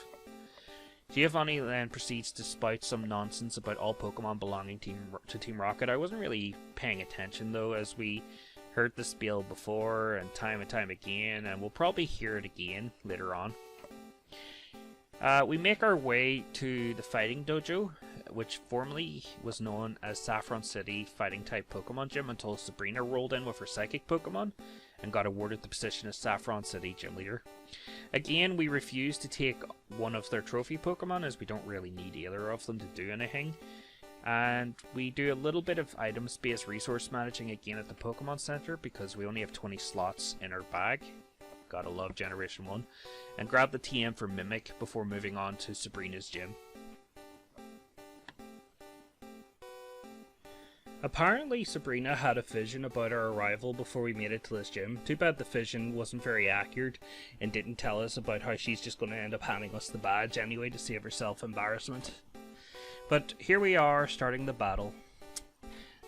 Giovanni then proceeds to spout some nonsense about all Pokemon belonging to Team Rocket. I wasn't really paying attention though, as we heard the spiel before and time again, and we'll probably hear it again later on. We make our way to the Fighting Dojo, which formerly was known as Saffron City Fighting Type Pokemon Gym until Sabrina rolled in with her Psychic Pokemon and got awarded the position as Saffron City Gym Leader. Again, we refuse to take one of their trophy Pokemon as we don't really need either of them to do anything. And we do a little bit of item space resource managing again at the Pokemon Center because we only have 20 slots in our bag. Gotta love Generation 1. And grab the TM for Mimic before moving on to Sabrina's gym. Apparently Sabrina had a vision about our arrival before we made it to this gym. Too bad the vision wasn't very accurate and didn't tell us about how she's just going to end up handing us the badge anyway to save herself embarrassment. But here we are starting the battle.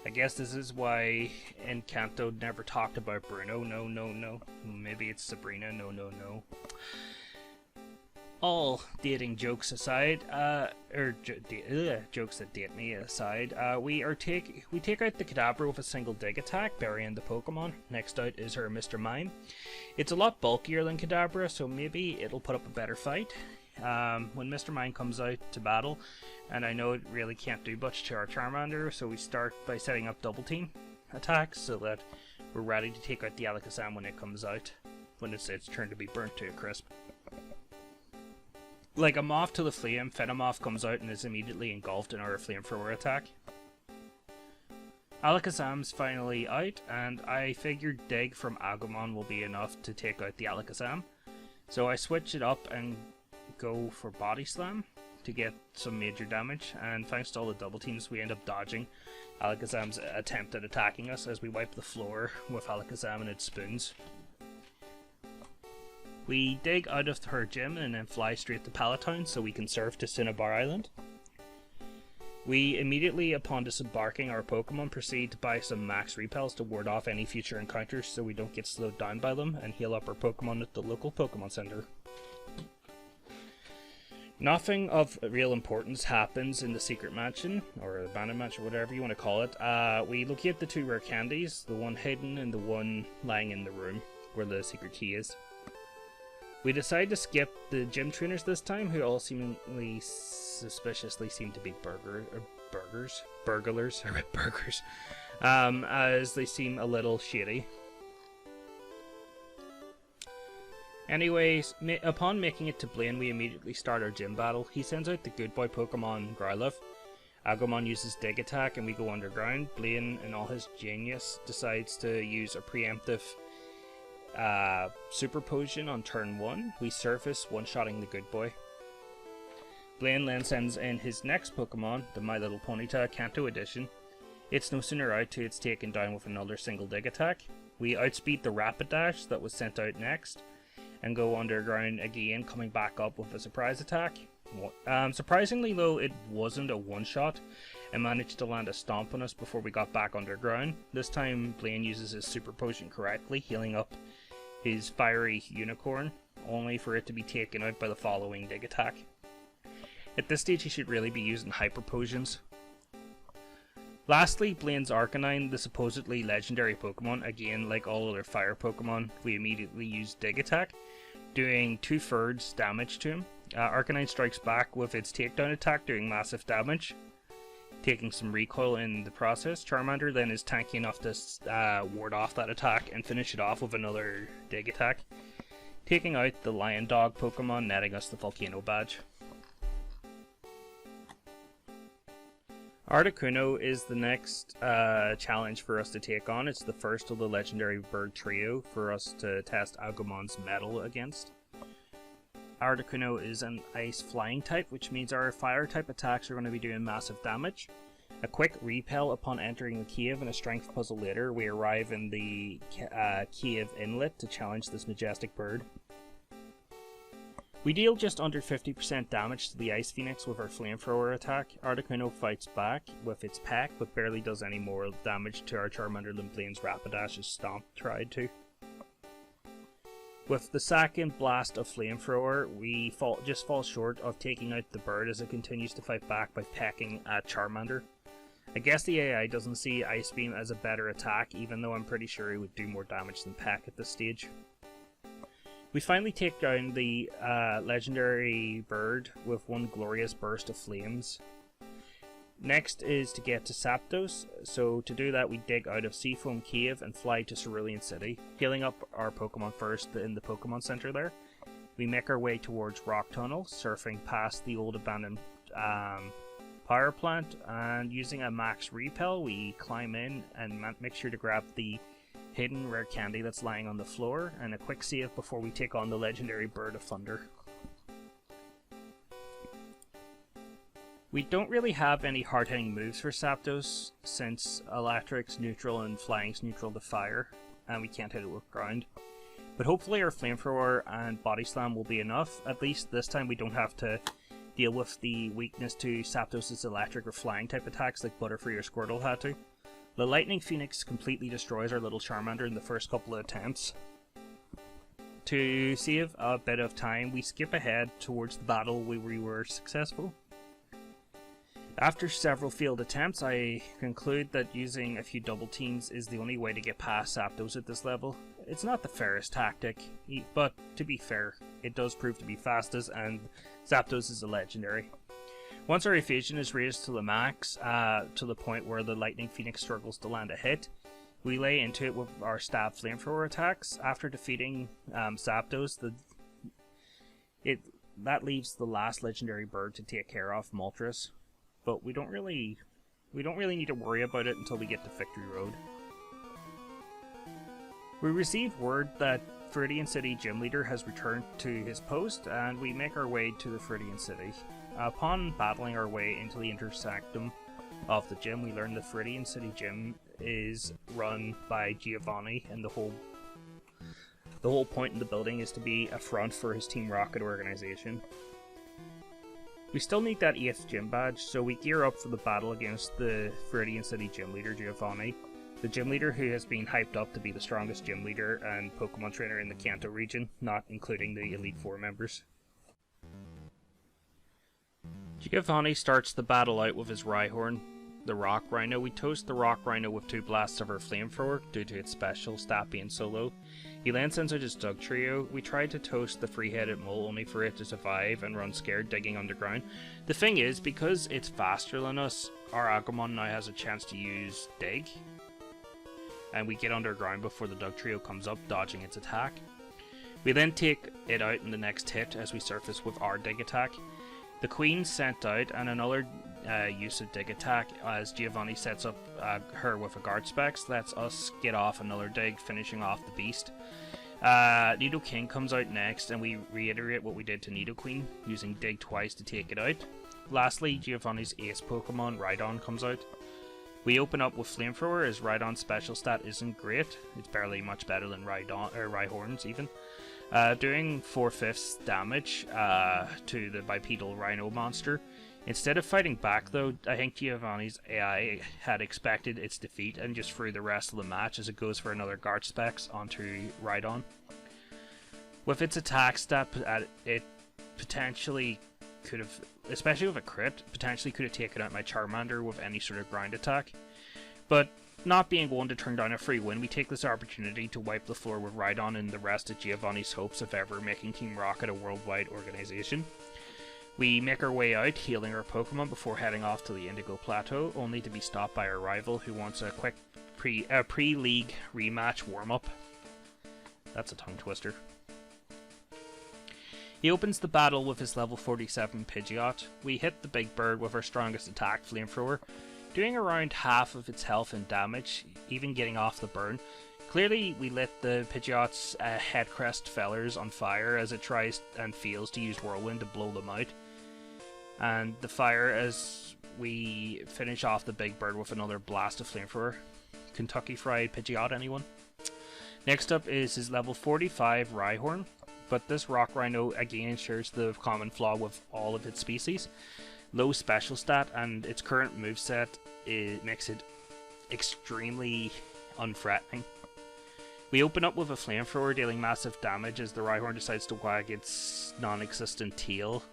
I guess this is why in Kanto never talked about Bruno. No. Maybe it's Sabrina. No. All dating jokes aside, jokes that date me aside, we take out the Kadabra with a single dig attack, burying the Pokemon. Next out is her Mr. Mime. It's a lot bulkier than Kadabra, so maybe it'll put up a better fight. When Mr. Mime comes out to battle, and I know it really can't do much to our Charmander, so we start by setting up double team attacks so that we're ready to take out the Alakazam when it comes out, when it's its turn to be burnt to a crisp. Like a moth to the flame, Venomoth comes out and is immediately engulfed in our flamethrower attack. Alakazam's finally out, and I figured Dig from Agumon will be enough to take out the Alakazam. So I switch it up and go for Body Slam to get some major damage, and thanks to all the double teams we end up dodging Alakazam's attempt at attacking us as we wipe the floor with Alakazam and its spoons. We dig out of her gym and then fly straight to Palatown so we can surf to Cinnabar Island. We immediately, upon disembarking our Pokemon, proceed to buy some max repels to ward off any future encounters so we don't get slowed down by them, and heal up our Pokemon at the local Pokemon Center. Nothing of real importance happens in the Secret Mansion, or Abandoned Mansion, whatever you want to call it. We locate the 2 rare candies, the one hidden and the one lying in the room where the secret key is. We decide to skip the gym trainers this time, who all seemingly suspiciously seem to be burglars, as they seem a little shady. Anyways, upon making it to Blaine, we immediately start our gym battle. He sends out the good boy Pokemon Growlithe. Agumon uses Dig Attack and we go underground. Blaine, in all his genius, decides to use a preemptive Super Potion on turn 1. We surface, one-shotting the good boy. Blaine then sends in his next Pokemon, the My Little Ponyta Kanto edition. It's no sooner out to it's taken down with another single dig attack. We outspeed the Rapidash that was sent out next, and go underground again, coming back up with a surprise attack. Surprisingly though, it wasn't a one-shot, and managed to land a stomp on us before we got back underground. This time Blaine uses his Super Potion correctly, healing up his fiery unicorn, only for it to be taken out by the following dig attack. At this stage he should really be using Hyper Potions. Lastly, Blaine's Arcanine, the supposedly legendary Pokemon. Again, like all other fire Pokemon, we immediately use Dig Attack, doing 2/3 damage to him. Arcanine strikes back with its takedown attack, doing massive damage, taking some recoil in the process. Charmander then is tanky enough to ward off that attack and finish it off with another Dig Attack, taking out the Lion Dog Pokemon, netting us the Volcano badge. Articuno is the next challenge for us to take on. It's the first of the legendary bird trio for us to test Agumon's metal against. Articuno is an ice flying type, which means our fire type attacks are going to be doing massive damage. A quick repel upon entering the cave, and a strength puzzle later, we arrive in the cave inlet to challenge this majestic bird. We deal just under 50% damage to the Ice Phoenix with our Flamethrower attack. Articuno fights back with its peck, but barely does any more damage to our Charmander than Blaine's Rapidash's Stomp tried to. With the second blast of Flamethrower, we just fall short of taking out the bird as it continues to fight back by pecking at Charmander. I guess the AI doesn't see Ice Beam as a better attack, even though I'm pretty sure it would do more damage than Peck at this stage. We finally take down the legendary bird with one glorious burst of flames. Next is to get to Zapdos, so to do that we dig out of Seafoam Cave and fly to Cerulean City, healing up our Pokemon first in the Pokemon Center there. We make our way towards Rock Tunnel, surfing past the old abandoned power plant, and using a max repel we climb in and make sure to grab the hidden rare candy that's lying on the floor, and a quick save before we take on the legendary Bird of Thunder. We don't really have any hard-hitting moves for Zapdos, since Electric's neutral and Flying's neutral to fire, and we can't hit it with ground. But hopefully our Flamethrower and Body Slam will be enough. At least this time we don't have to deal with the weakness to Zapdos' electric or flying type attacks like Butterfree or Squirtle had to. The Lightning Phoenix completely destroys our little Charmander in the first couple of attempts. To save a bit of time, we skip ahead towards the battle where we were successful. After several failed attempts, I conclude that using a few double teams is the only way to get past Zapdos at this level. It's not the fairest tactic, but to be fair, it does prove to be fastest, and Zapdos is a legendary. Once our evasion is raised to the max, to the point where the Lightning Phoenix struggles to land a hit, we lay into it with our Stab Flamethrower attacks. After defeating Zapdos, that leaves the last legendary bird to take care of, Moltres. But we don't really need to worry about it until we get to Victory Road. We receive word that Viridian City Gym Leader has returned to his post, and we make our way to the Viridian City. Upon battling our way into the intersectum of the gym, we learn that Viridian City Gym is run by Giovanni, and the whole point in the building is to be a front for his Team Rocket organization. We still need that 8th gym badge, so we gear up for the battle against the Viridian City Gym Leader, Giovanni, the gym leader who has been hyped up to be the strongest gym leader and Pokemon trainer in the Kanto region, not including the Elite Four members. Giovanni starts the battle out with his Rhyhorn, the Rock Rhino. We toast the Rock Rhino with 2 blasts of our Flamethrower due to its special stat being so low. He then sends out his Dugtrio. We tried to toast the Free-Headed Mole only for it to survive and run scared digging underground. The thing is, because it's faster than us, our Agumon now has a chance to use Dig, and we get underground before the Dugtrio comes up, dodging its attack. We then take it out in the next hit as we surface with our Dig attack. The Queen sent out, and another use of Dig attack as Giovanni sets up her with a Guard Specs, lets us get off another Dig, finishing off the beast. Nidoking comes out next, and we reiterate what we did to Nidoqueen, using Dig twice to take it out. Lastly, Giovanni's ace Pokemon, Rhydon, comes out. We open up with Flamethrower, as Rhydon's special stat isn't great. It's barely much better than Rhyhorn's even. Doing 4/5 damage to the bipedal Rhino monster. Instead of fighting back though, I think Giovanni's AI had expected its defeat and just threw the rest of the match as it goes for another Guard Specs onto Rhydon. With its attack stat, it potentially could have, especially with a crit, potentially could have taken out my Charmander with any sort of ground attack. But not being one to turn down a free win, we take this opportunity to wipe the floor with Rhydon and the rest of Giovanni's hopes of ever making Team Rocket a worldwide organization. We make our way out, healing our Pokemon before heading off to the Indigo Plateau, only to be stopped by our rival who wants a quick pre-league rematch warm-up. That's a tongue twister. He opens the battle with his level 47 Pidgeot. We hit the big bird with our strongest attack, Flamethrower, doing around half of its health and damage, even getting off the burn. Clearly, we lit the Pidgeot's head crest feathers on fire as it tries and fails to use Whirlwind to blow them out. And the fire as we finish off the big bird with another blast of Flamethrower. Kentucky Fried Pidgeot, anyone? Next up is his level 45 Rhyhorn, but this Rock Rhino again shares the common flaw with all of its species. Low special stat, and its current moveset makes it extremely unthreatening. We open up with a Flamethrower dealing massive damage as the Rhyhorn decides to wag its non-existent tail,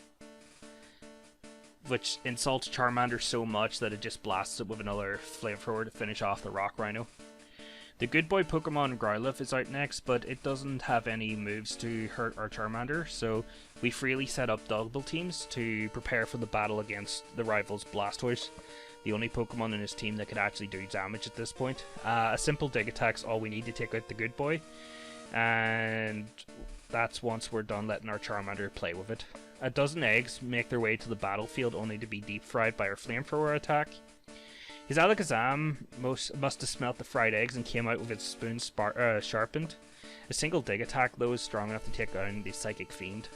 which insults Charmander so much that it just blasts it with another Flamethrower to finish off the Rock Rhino. The good boy Pokemon Growlithe is out next, but it doesn't have any moves to hurt our Charmander, so we freely set up double teams to prepare for the battle against the rival's Blastoise, the only Pokemon in his team that could actually do damage at this point. A simple dig attack's all we need to take out the good boy, and that's once we're done letting our Charmander play with it. A dozen eggs make their way to the battlefield only to be deep fried by our Flamethrower attack. His Alakazam must have smelt the fried eggs and came out with its spoon sharpened. A single dig attack though is strong enough to take down the Psychic Fiend.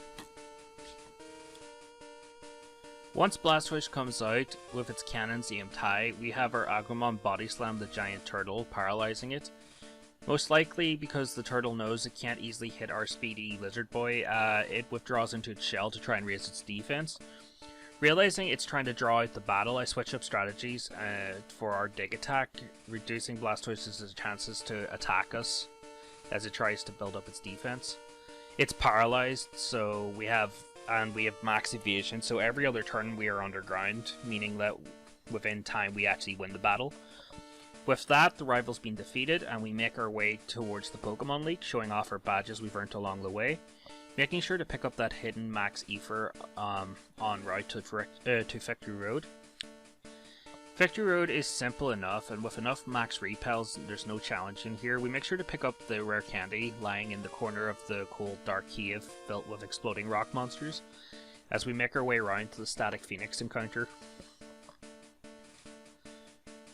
Once Blastoise comes out with its cannons aimed high, we have our Agumon body slam the giant turtle, paralyzing it. Most likely because the turtle knows it can't easily hit our speedy lizard boy, it withdraws into its shell to try and raise its defense. Realizing it's trying to draw out the battle, I switch up strategies for our dig attack, reducing Blastoise's chances to attack us as it tries to build up its defense. It's paralyzed, so we have max evasion, so every other turn we are underground, meaning that within time we actually win the battle. With that, the rival's been defeated, and we make our way towards the Pokemon League, showing off our badges we've earned along the way. Making sure to pick up that hidden max Ether en route to Victory Road. Victory Road is simple enough, and with enough max repels, there's no challenge in here. We make sure to pick up the rare candy lying in the corner of the cold dark cave built with exploding rock monsters, as we make our way around to the Static Phoenix encounter.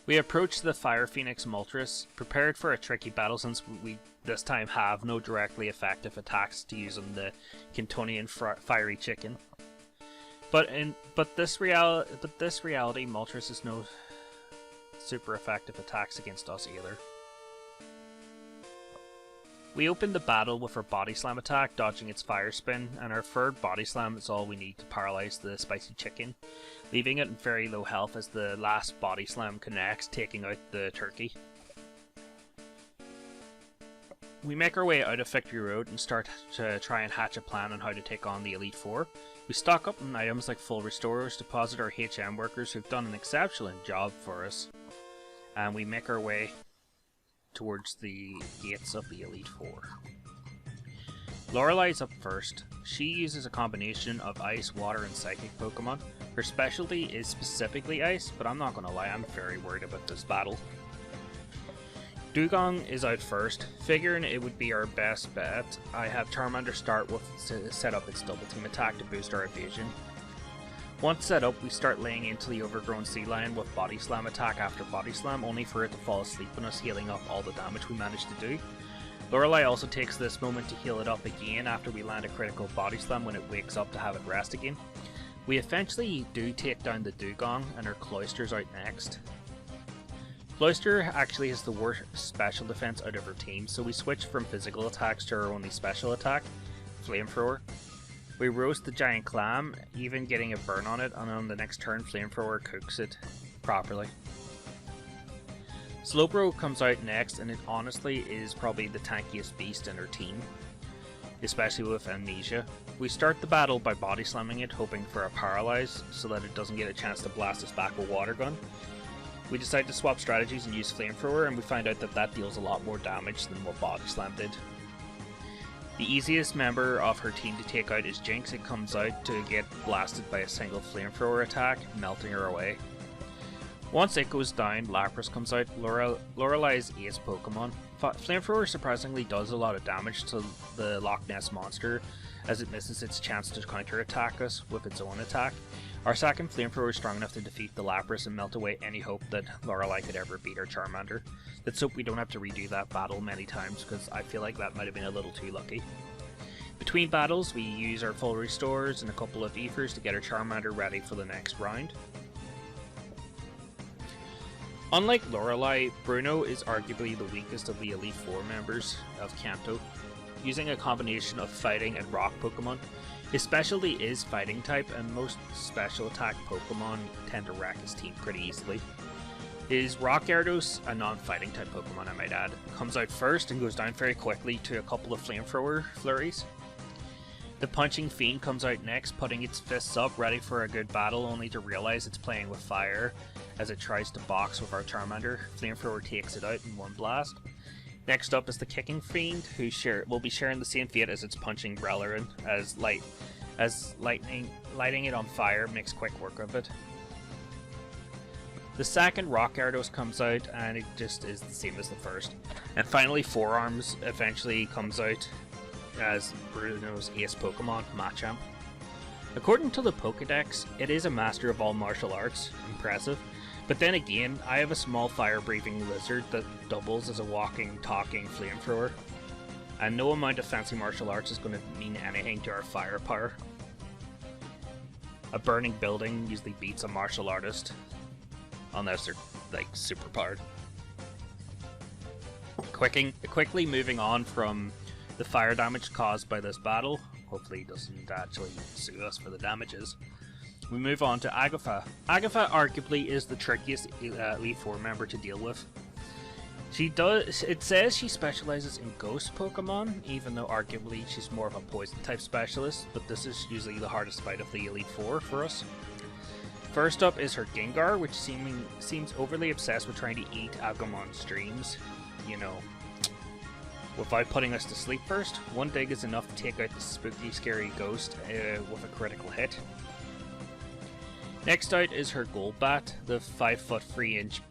We approach the Fire Phoenix Moltres, prepared for a tricky battle since we this time have no directly effective attacks to use on the Kantonian Fiery Chicken. But this reality, Moltres has no super effective attacks against us either. We open the battle with our Body Slam attack, dodging its Fire Spin, and our third Body Slam is all we need to paralyze the Spicy Chicken, leaving it in very low health as the last Body Slam connects, taking out the turkey. We make our way out of Victory Road and start to try and hatch a plan on how to take on the Elite Four. We stock up on items like full restorers, deposit our HM workers who've done an exceptional job for us, and we make our way towards the gates of the Elite Four. Lorelei is up first. She uses a combination of Ice, Water, and Psychic Pokemon. Her specialty is specifically Ice, but I'm not gonna lie, I'm very worried about this battle. Dugong is out first, figuring it would be our best bet. I have Charmander start with to set up its double team attack to boost our evasion. Once set up, we start laying into the overgrown sea lion with Body Slam attack after Body Slam, only for it to fall asleep on us, healing up all the damage we managed to do. Lorelei also takes this moment to heal it up again after we land a critical Body Slam when it wakes up to have it rest again. We eventually do take down the Dugong, and our Cloyster's out next. Cloyster actually has the worst special defense out of her team, so we switch from physical attacks to our only special attack, Flamethrower. We roast the giant clam, even getting a burn on it, and on the next turn Flamethrower cooks it properly. Slowbro comes out next, and it honestly is probably the tankiest beast in her team, especially with Amnesia. We start the battle by body slamming it, hoping for a paralyze so that it doesn't get a chance to blast us back with Water Gun. We decide to swap strategies and use Flamethrower, and we find out that that deals a lot more damage than what Body Slam did. The easiest member of her team to take out is Jinx. It comes out to get blasted by a single Flamethrower attack, melting her away. Once it goes down, Lapras comes out, Lorelei's ace Pokemon. Flamethrower surprisingly does a lot of damage to the Loch Ness Monster, as it misses its chance to counter-attack us with its own attack. Our second Flamethrower is strong enough to defeat the Lapras and melt away any hope that Lorelei could ever beat our Charmander. Let's hope we don't have to redo that battle many times, because I feel like that might have been a little too lucky. Between battles, we use our full restores and a couple of Ethers to get our Charmander ready for the next round. Unlike Lorelei, Bruno is arguably the weakest of the Elite Four members of Kanto, using a combination of fighting and rock Pokemon. His specialty is fighting type, and most special attack Pokemon tend to wreck his team pretty easily. is Rock Gyarados, a non-fighting type Pokemon I might add. Comes out first and goes down very quickly to a couple of Flamethrower flurries. The Punching Fiend comes out next, putting its fists up, ready for a good battle, only to realize it's playing with fire as it tries to box with our Charmander. Flamethrower takes it out in one blast. Next up is the Kicking Fiend, who will be sharing the same fate as its Punching Brelorin, as lighting it on fire makes quick work of it. The second Rock Gyarados comes out, and it just is the same as the first. And finally, Forearms eventually comes out as Bruno's ace Pokemon, Machamp. According to the Pokedex, it is a master of all martial arts. Impressive. But then again, I have a small fire-breathing lizard that doubles as a walking, talking flamethrower. And no amount of fancy martial arts is going to mean anything to our firepower. A burning building usually beats a martial artist, unless they're like super powered. Quickly moving on from the fire damage caused by this battle, hopefully it doesn't actually sue us for the damages. We move on to Agatha. Agatha arguably is the trickiest Elite Four member to deal with. It says she specializes in ghost Pokemon, even though arguably she's more of a poison type specialist, but this is usually the hardest fight of the Elite Four for us. First up is her Gengar, which seems overly obsessed with trying to eat Agumon's dreams. You know, without putting us to sleep first. One dig is enough to take out the spooky, scary ghost with a critical hit. Next out is her Golbat, the 5-foot 3-inch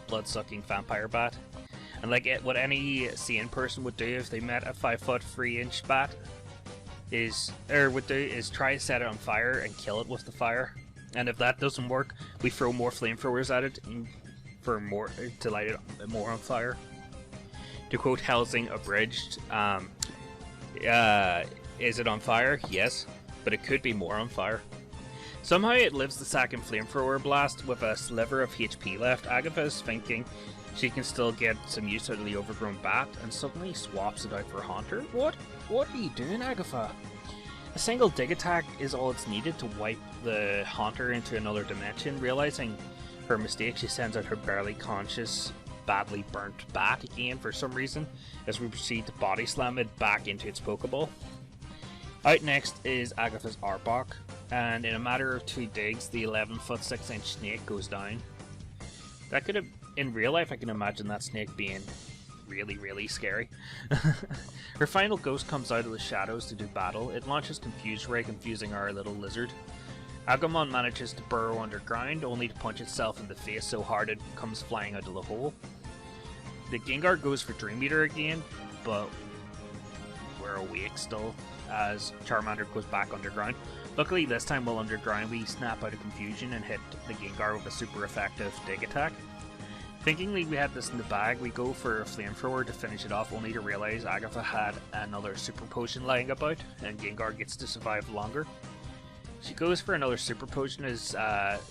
blood-sucking vampire bat. And like what any sane person would do if they met a 5-foot 3-inch bat is try to set it on fire and kill it with the fire. And if that doesn't work, we throw more flamethrowers at it to light it more on fire. To quote Helsing Abridged, is it on fire? Yes, but it could be more on fire. Somehow it lives the second flamethrower blast with a sliver of HP left. Agatha is thinking she can still get some use out of the overgrown bat and suddenly swaps it out for Haunter. What are you doing, Agatha? A single dig attack is all it's needed to wipe the Haunter into another dimension. Realizing her mistake, she sends out her barely conscious, badly burnt bat again for some reason as we proceed to body slam it back into its Pokeball. Out next is Agatha's Arbok, and in a matter of 2 digs, the 11-foot 6-inch snake goes down. That could have, in real life, I can imagine that snake being really, really scary. Her final ghost comes out of the shadows to do battle. It launches Confuse Ray, confusing our little lizard. Agumon manages to burrow underground, only to punch itself in the face so hard it comes flying out of the hole. The Gengar goes for Dream Eater again, but we're awake still as Charmander goes back underground. Luckily this time while underground we snap out of confusion and hit the Gengar with a super effective dig attack. Thinking we had this in the bag, we go for a flamethrower to finish it off, only to realize Agatha had another super potion lying about and Gengar gets to survive longer. She goes for another super potion as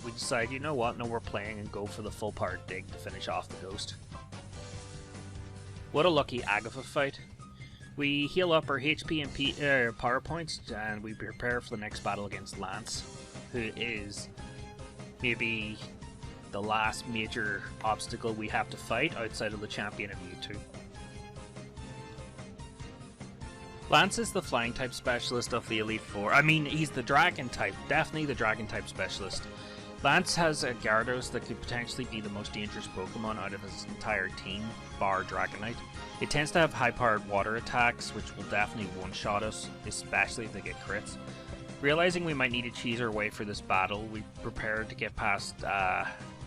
we decide, you know what, no more playing, and go for the full power dig to finish off the ghost. What a lucky Agatha fight. We heal up our HP and power points and we prepare for the next battle against Lance, who is maybe the last major obstacle we have to fight outside of the champion of Mewtwo. Lance is the flying type specialist of the Elite Four. I mean, he's the dragon type, definitely the dragon type specialist. Lance has a Gyarados that could potentially be the most dangerous Pokemon out of his entire team, bar Dragonite. It tends to have high-powered water attacks, which will definitely one-shot us, especially if they get crits. Realizing we might need to cheese our way for this battle, we prepare to get past,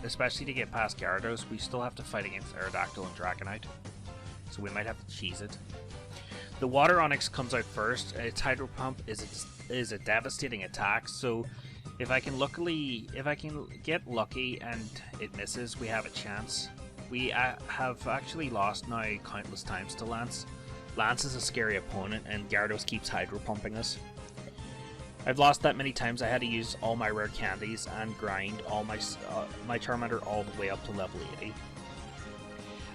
especially to get past Gyarados, we still have to fight against Aerodactyl and Dragonite, so we might have to cheese it. The Water Onix comes out first. Its Hydro Pump is a devastating attack, so if I can get lucky and it misses, we have a chance. We have actually lost now countless times to Lance. Lance is a scary opponent and Gyarados keeps Hydro Pumping us. I've lost that many times I had to use all my rare candies and grind all my Charmander all the way up to level 80.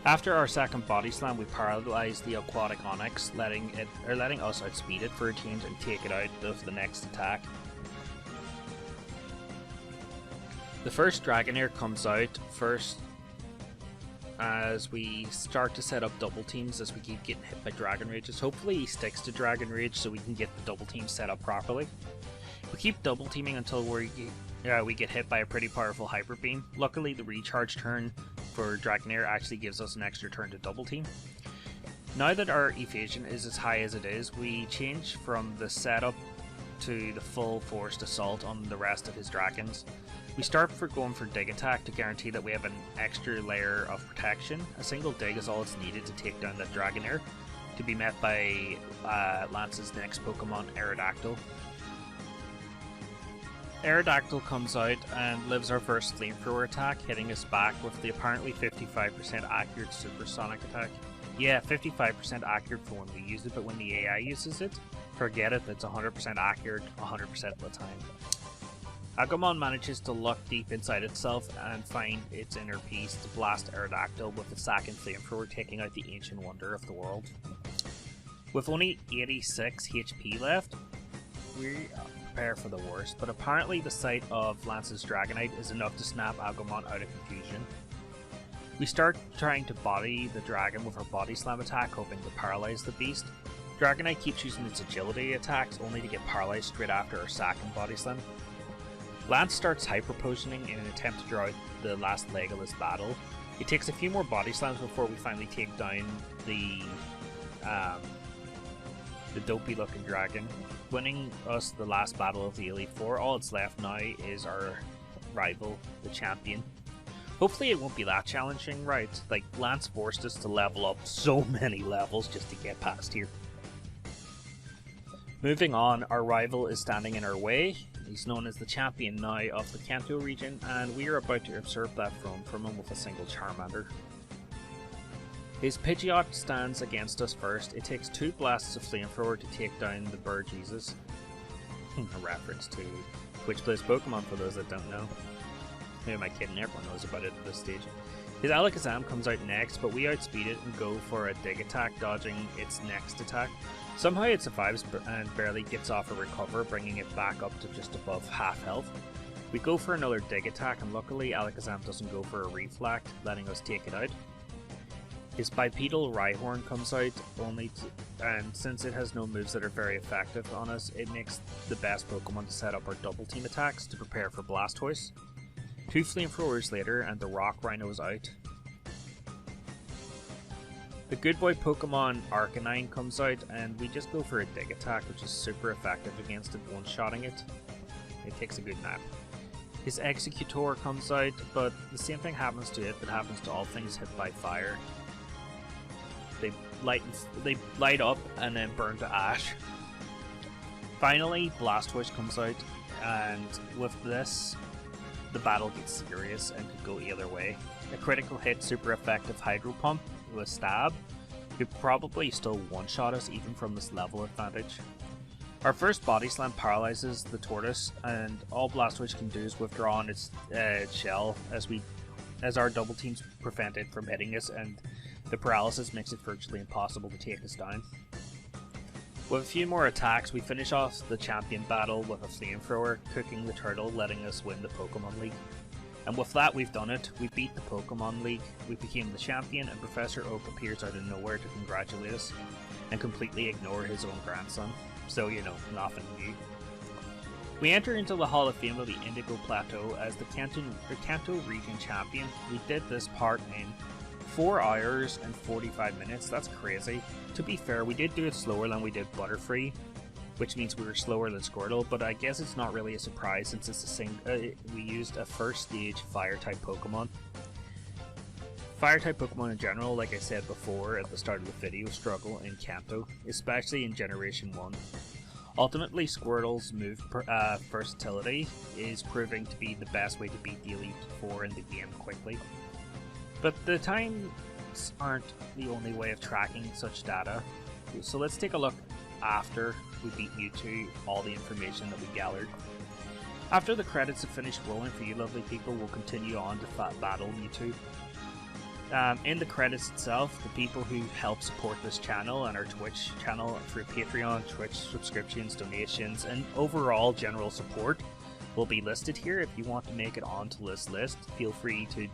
After our second body slam, we paralyze the Aquatic Onix, letting us outspeed it for a change and take it out of the next attack. The first Dragonair comes out first, as we start to set up double teams as we keep getting hit by Dragon Rages. Hopefully he sticks to Dragon Rage so we can get the double team set up properly. We keep double teaming until we get hit by a pretty powerful Hyper Beam. Luckily the recharge turn for Dragonair actually gives us an extra turn to double team. Now that our evasion is as high as it is, we change from the setup to the full forced assault on the rest of his dragons. We start going for dig attack to guarantee that we have an extra layer of protection. A single dig is all that's needed to take down the Dragonair, to be met by Lance's next Pokemon, Aerodactyl. Aerodactyl comes out and lives our first flamethrower attack, hitting us back with the apparently 55% accurate supersonic attack. Yeah, 55% accurate for when we use it, but when the AI uses it, forget it, it's 100% accurate 100% of the time. Agumon manages to look deep inside itself and find its inner peace to blast Aerodactyl with the second flamethrower, taking out the ancient wonder of the world. With only 86 HP left, we prepare for the worst, but apparently the sight of Lance's Dragonite is enough to snap Agumon out of confusion. We start trying to body the dragon with our Body Slam attack, hoping to paralyze the beast. Dragonite keeps using its agility attacks, only to get paralyzed straight after our second Body Slam. Lance starts hyper potioning in an attempt to draw out the last leg of this battle. It takes a few more Body Slams before we finally take down the dopey looking dragon, winning us the last battle of the Elite Four. All that's left now is our rival, the champion. Hopefully it won't be that challenging, right? Like, Lance forced us to level up so many levels just to get past here. Moving on, our rival is standing in our way. He's known as the champion now of the Kanto region, and we are about to usurp that throne from him with a single Charmander. His Pidgeot stands against us first. It takes 2 blasts of Flamethrower to take down the Bird Jesus. A reference to Twitch Plays Pokemon for those that don't know. Who am I kidding? Everyone knows about it at this stage. His Alakazam comes out next, but we outspeed it and go for a dig attack, dodging its next attack. Somehow it survives and barely gets off a recover, bringing it back up to just above half health. We go for another dig attack, and luckily Alakazam doesn't go for a reflect, letting us take it out. His bipedal Rhyhorn comes out, and since it has no moves that are very effective on us, it makes the best Pokemon to set up our double team attacks to prepare for Blastoise. 2 flamethrowers later, and the Rock Rhino is out. The good boy Pokemon Arcanine comes out, and we just go for a dig attack, which is super effective against it, one-shotting it. It takes a good nap. His Executor comes out, but the same thing happens to it that happens to all things hit by fire. They light up and then burn to ash. Finally, Blastoise comes out, and with this, the battle gets serious and could go either way. A critical hit, super effective Hydro Pump with Stab could probably still one-shot us even from this level advantage. Our first Body Slam paralyzes the tortoise, and all Blastoise can do is withdraw on its shell as our double teams prevent it from hitting us, and the paralysis makes it virtually impossible to take us down. With a few more attacks, we finish off the champion battle with a flamethrower, cooking the turtle, letting us win the Pokemon League. And with that, we've done it. We beat the Pokemon League, we became the champion, and Professor Oak appears out of nowhere to congratulate us and completely ignore his own grandson. So, you know, nothing new. We enter into the Hall of Fame of the Indigo Plateau as the Kanto region champion. We did this part in 4 hours and 45 minutes. That's crazy. To be fair, we did do it slower than we did Butterfree, which means we were slower than Squirtle, but I guess it's not really a surprise since it's we used a first stage Fire-type Pokemon. Fire-type Pokemon in general, like I said before at the start of the video, struggle in Kanto, especially in Generation 1. Ultimately, Squirtle's move versatility is proving to be the best way to beat the Elite Four in the game quickly. But the times aren't the only way of tracking such data, so let's take a look after we beat Mewtwo, all the information that we gathered. After the credits have finished rolling for you lovely people, we'll continue on to battle Mewtwo. In the credits itself, the people who help support this channel and our Twitch channel through Patreon, Twitch subscriptions, donations, and overall general support will be listed here. If you want to make it onto this list, feel free to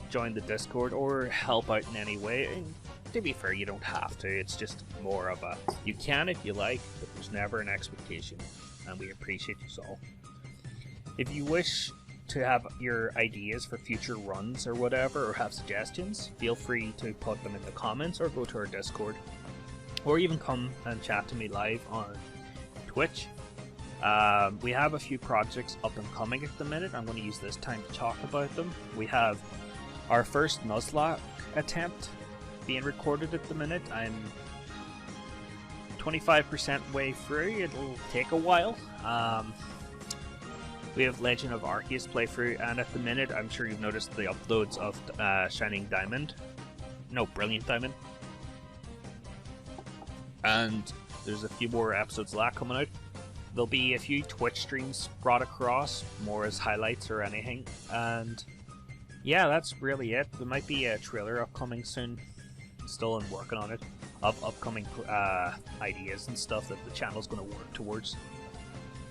join the Discord or help out in any way. And to be fair, you don't have to. It's just more of a, you can if you like, but there's never an expectation, and we appreciate you all. If you wish to have your ideas for future runs or whatever, or have suggestions, feel free to put them in the comments or go to our Discord, or even come and chat to me live on Twitch. We have a few projects up and coming at the minute. I'm going to use this time to talk about them. We have our first Nuzlocke attempt being recorded at the minute. I'm 25% way through. It'll take a while. We have Legend of Arceus playthrough, and at the minute, I'm sure you've noticed the uploads of Brilliant Diamond. And there's a few more episodes of that coming out. There'll be a few Twitch streams brought across, more as highlights or anything. And yeah, that's really it. There might be a trailer upcoming soon. Still working on it. Of upcoming ideas and stuff that the channel's going to work towards.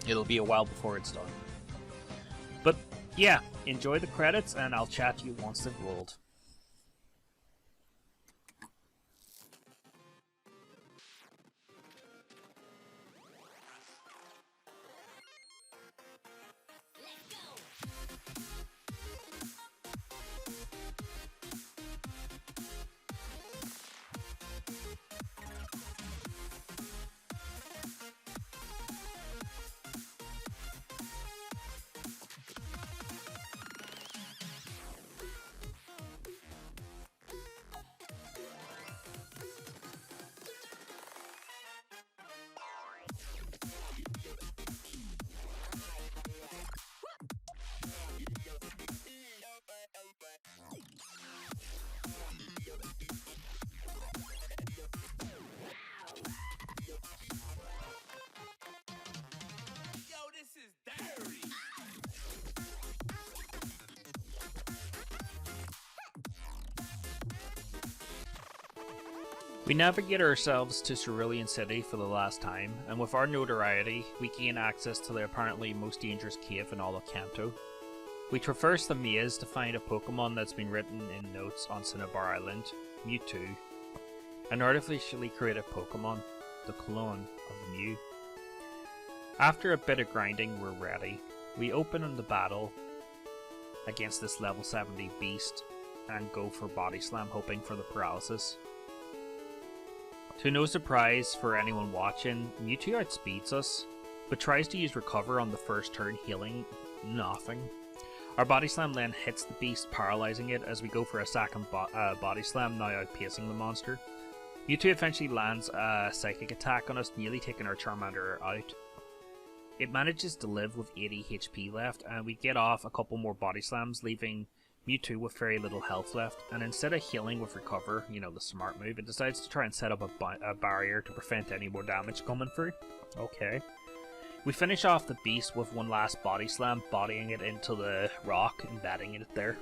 It'll be a while before it's done. But yeah, enjoy the credits, and I'll chat to you once they've rolled. We navigate ourselves to Cerulean City for the last time, and with our notoriety, we gain access to the apparently most dangerous cave in all of Kanto. We traverse the maze to find a Pokemon that's been written in notes on Cinnabar Island, Mewtwo, an artificially created Pokemon, the clone of Mew. After a bit of grinding, we're ready. We open the battle against this level 70 beast and go for Body Slam, hoping for the paralysis. To no surprise for anyone watching, Mewtwo outspeeds us, but tries to use Recover on the first turn, healing nothing. Our Body Slam then hits the beast, paralyzing it as we go for a second Body Slam, now outpacing the monster. Mewtwo eventually lands a Psychic attack on us, nearly taking our Charmander out. It manages to live with 80 HP left, and we get off a couple more Body Slams, leaving Mewtwo with very little health left, and instead of healing with Recover, you know, the smart move, it decides to try and set up a barrier to prevent any more damage coming through. Okay. We finish off the beast with one last Body Slam, bodying it into the rock, embedding it there,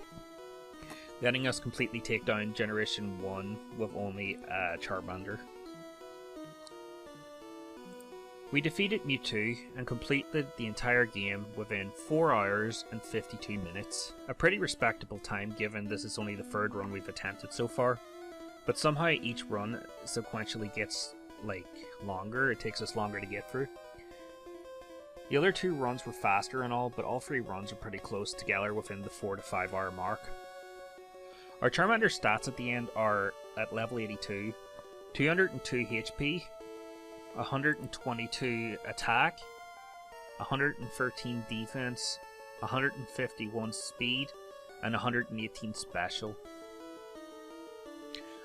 letting us completely take down Generation 1 with only Charmander. We defeated Mewtwo and completed the entire game within 4 hours and 52 minutes. A pretty respectable time given this is only the third run we've attempted so far. But somehow each run sequentially gets, longer. It takes us longer to get through. The other 2 runs were faster and all, but all 3 runs are pretty close together within the 4 to 5 hour mark. Our Charmander stats at the end are at level 82, 202 HP, 122 attack, 113 defense, 151 speed, and 118 special.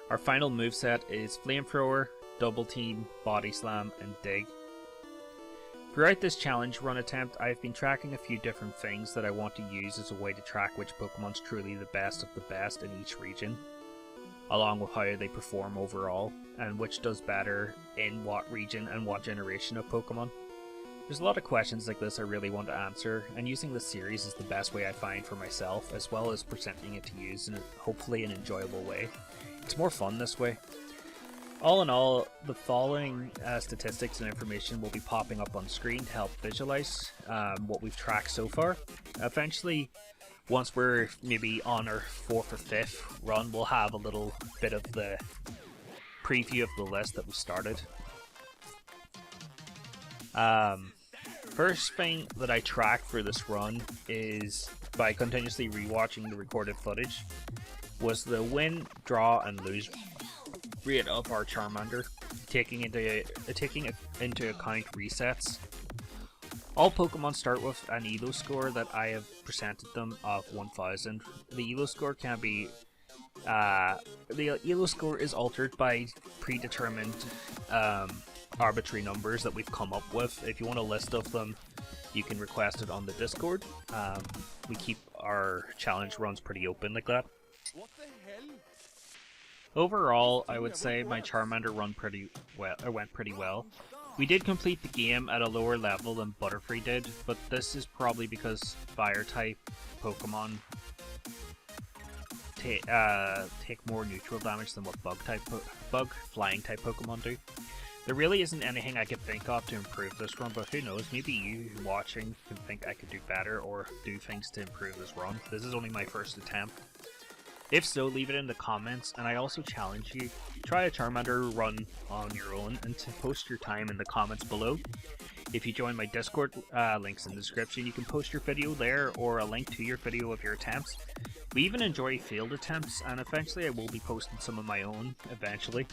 Our final moveset is Flamethrower, Double Team, Body Slam, and Dig. Throughout this challenge run attempt, I have been tracking a few different things that I want to use as a way to track which Pokemon's truly the best of the best in each region, along with how they perform overall, and which does better in what region and what generation of Pokemon. There's a lot of questions like this I really want to answer, and using this series is the best way I find for myself, as well as presenting it to you in hopefully an enjoyable way. It's more fun this way. All in all, the following statistics and information will be popping up on screen to help visualize what we've tracked so far. Eventually, once we're maybe on our 4th or 5th run, we'll have a little bit of the preview of the list that we started. First thing that I track for this run is, by continuously rewatching the recorded footage, was the win, draw, and lose rate of our Charmander, taking into account resets. All Pokemon start with an ELO score that I have presented them of 1000. The ELO score can be the ELO score is altered by predetermined arbitrary numbers that we've come up with. If you want a list of them, you can request it on the Discord. We keep our challenge runs pretty open like that. What the hell? Overall, I would say my Charmander run went pretty well. We did complete the game at a lower level than Butterfree did, but this is probably because Fire-type Pokemon take more neutral damage than what Bug Flying-type Pokemon do. There really isn't anything I could think of to improve this run, but who knows, maybe you watching can think I could do better or do things to improve this run. This is only my first attempt. If so, leave it in the comments, and I also challenge you, try a Charmander run on your own and to post your time in the comments below. If you join my Discord, links in the description, you can post your video there or a link to your video of your attempts. We even enjoy failed attempts, and eventually I will be posting some of my own eventually.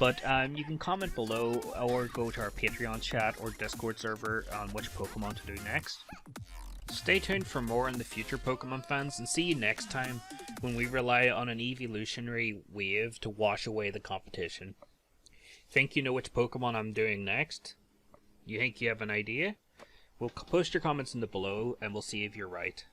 But you can comment below or go to our Patreon chat or Discord server on which Pokemon to do next. Stay tuned for more in the future, Pokemon fans, and see you next time when we rely on an evolutionary wave to wash away the competition. Think you know which Pokemon I'm doing next? You think you have an idea? Well, post your comments in the below and we'll see if you're right.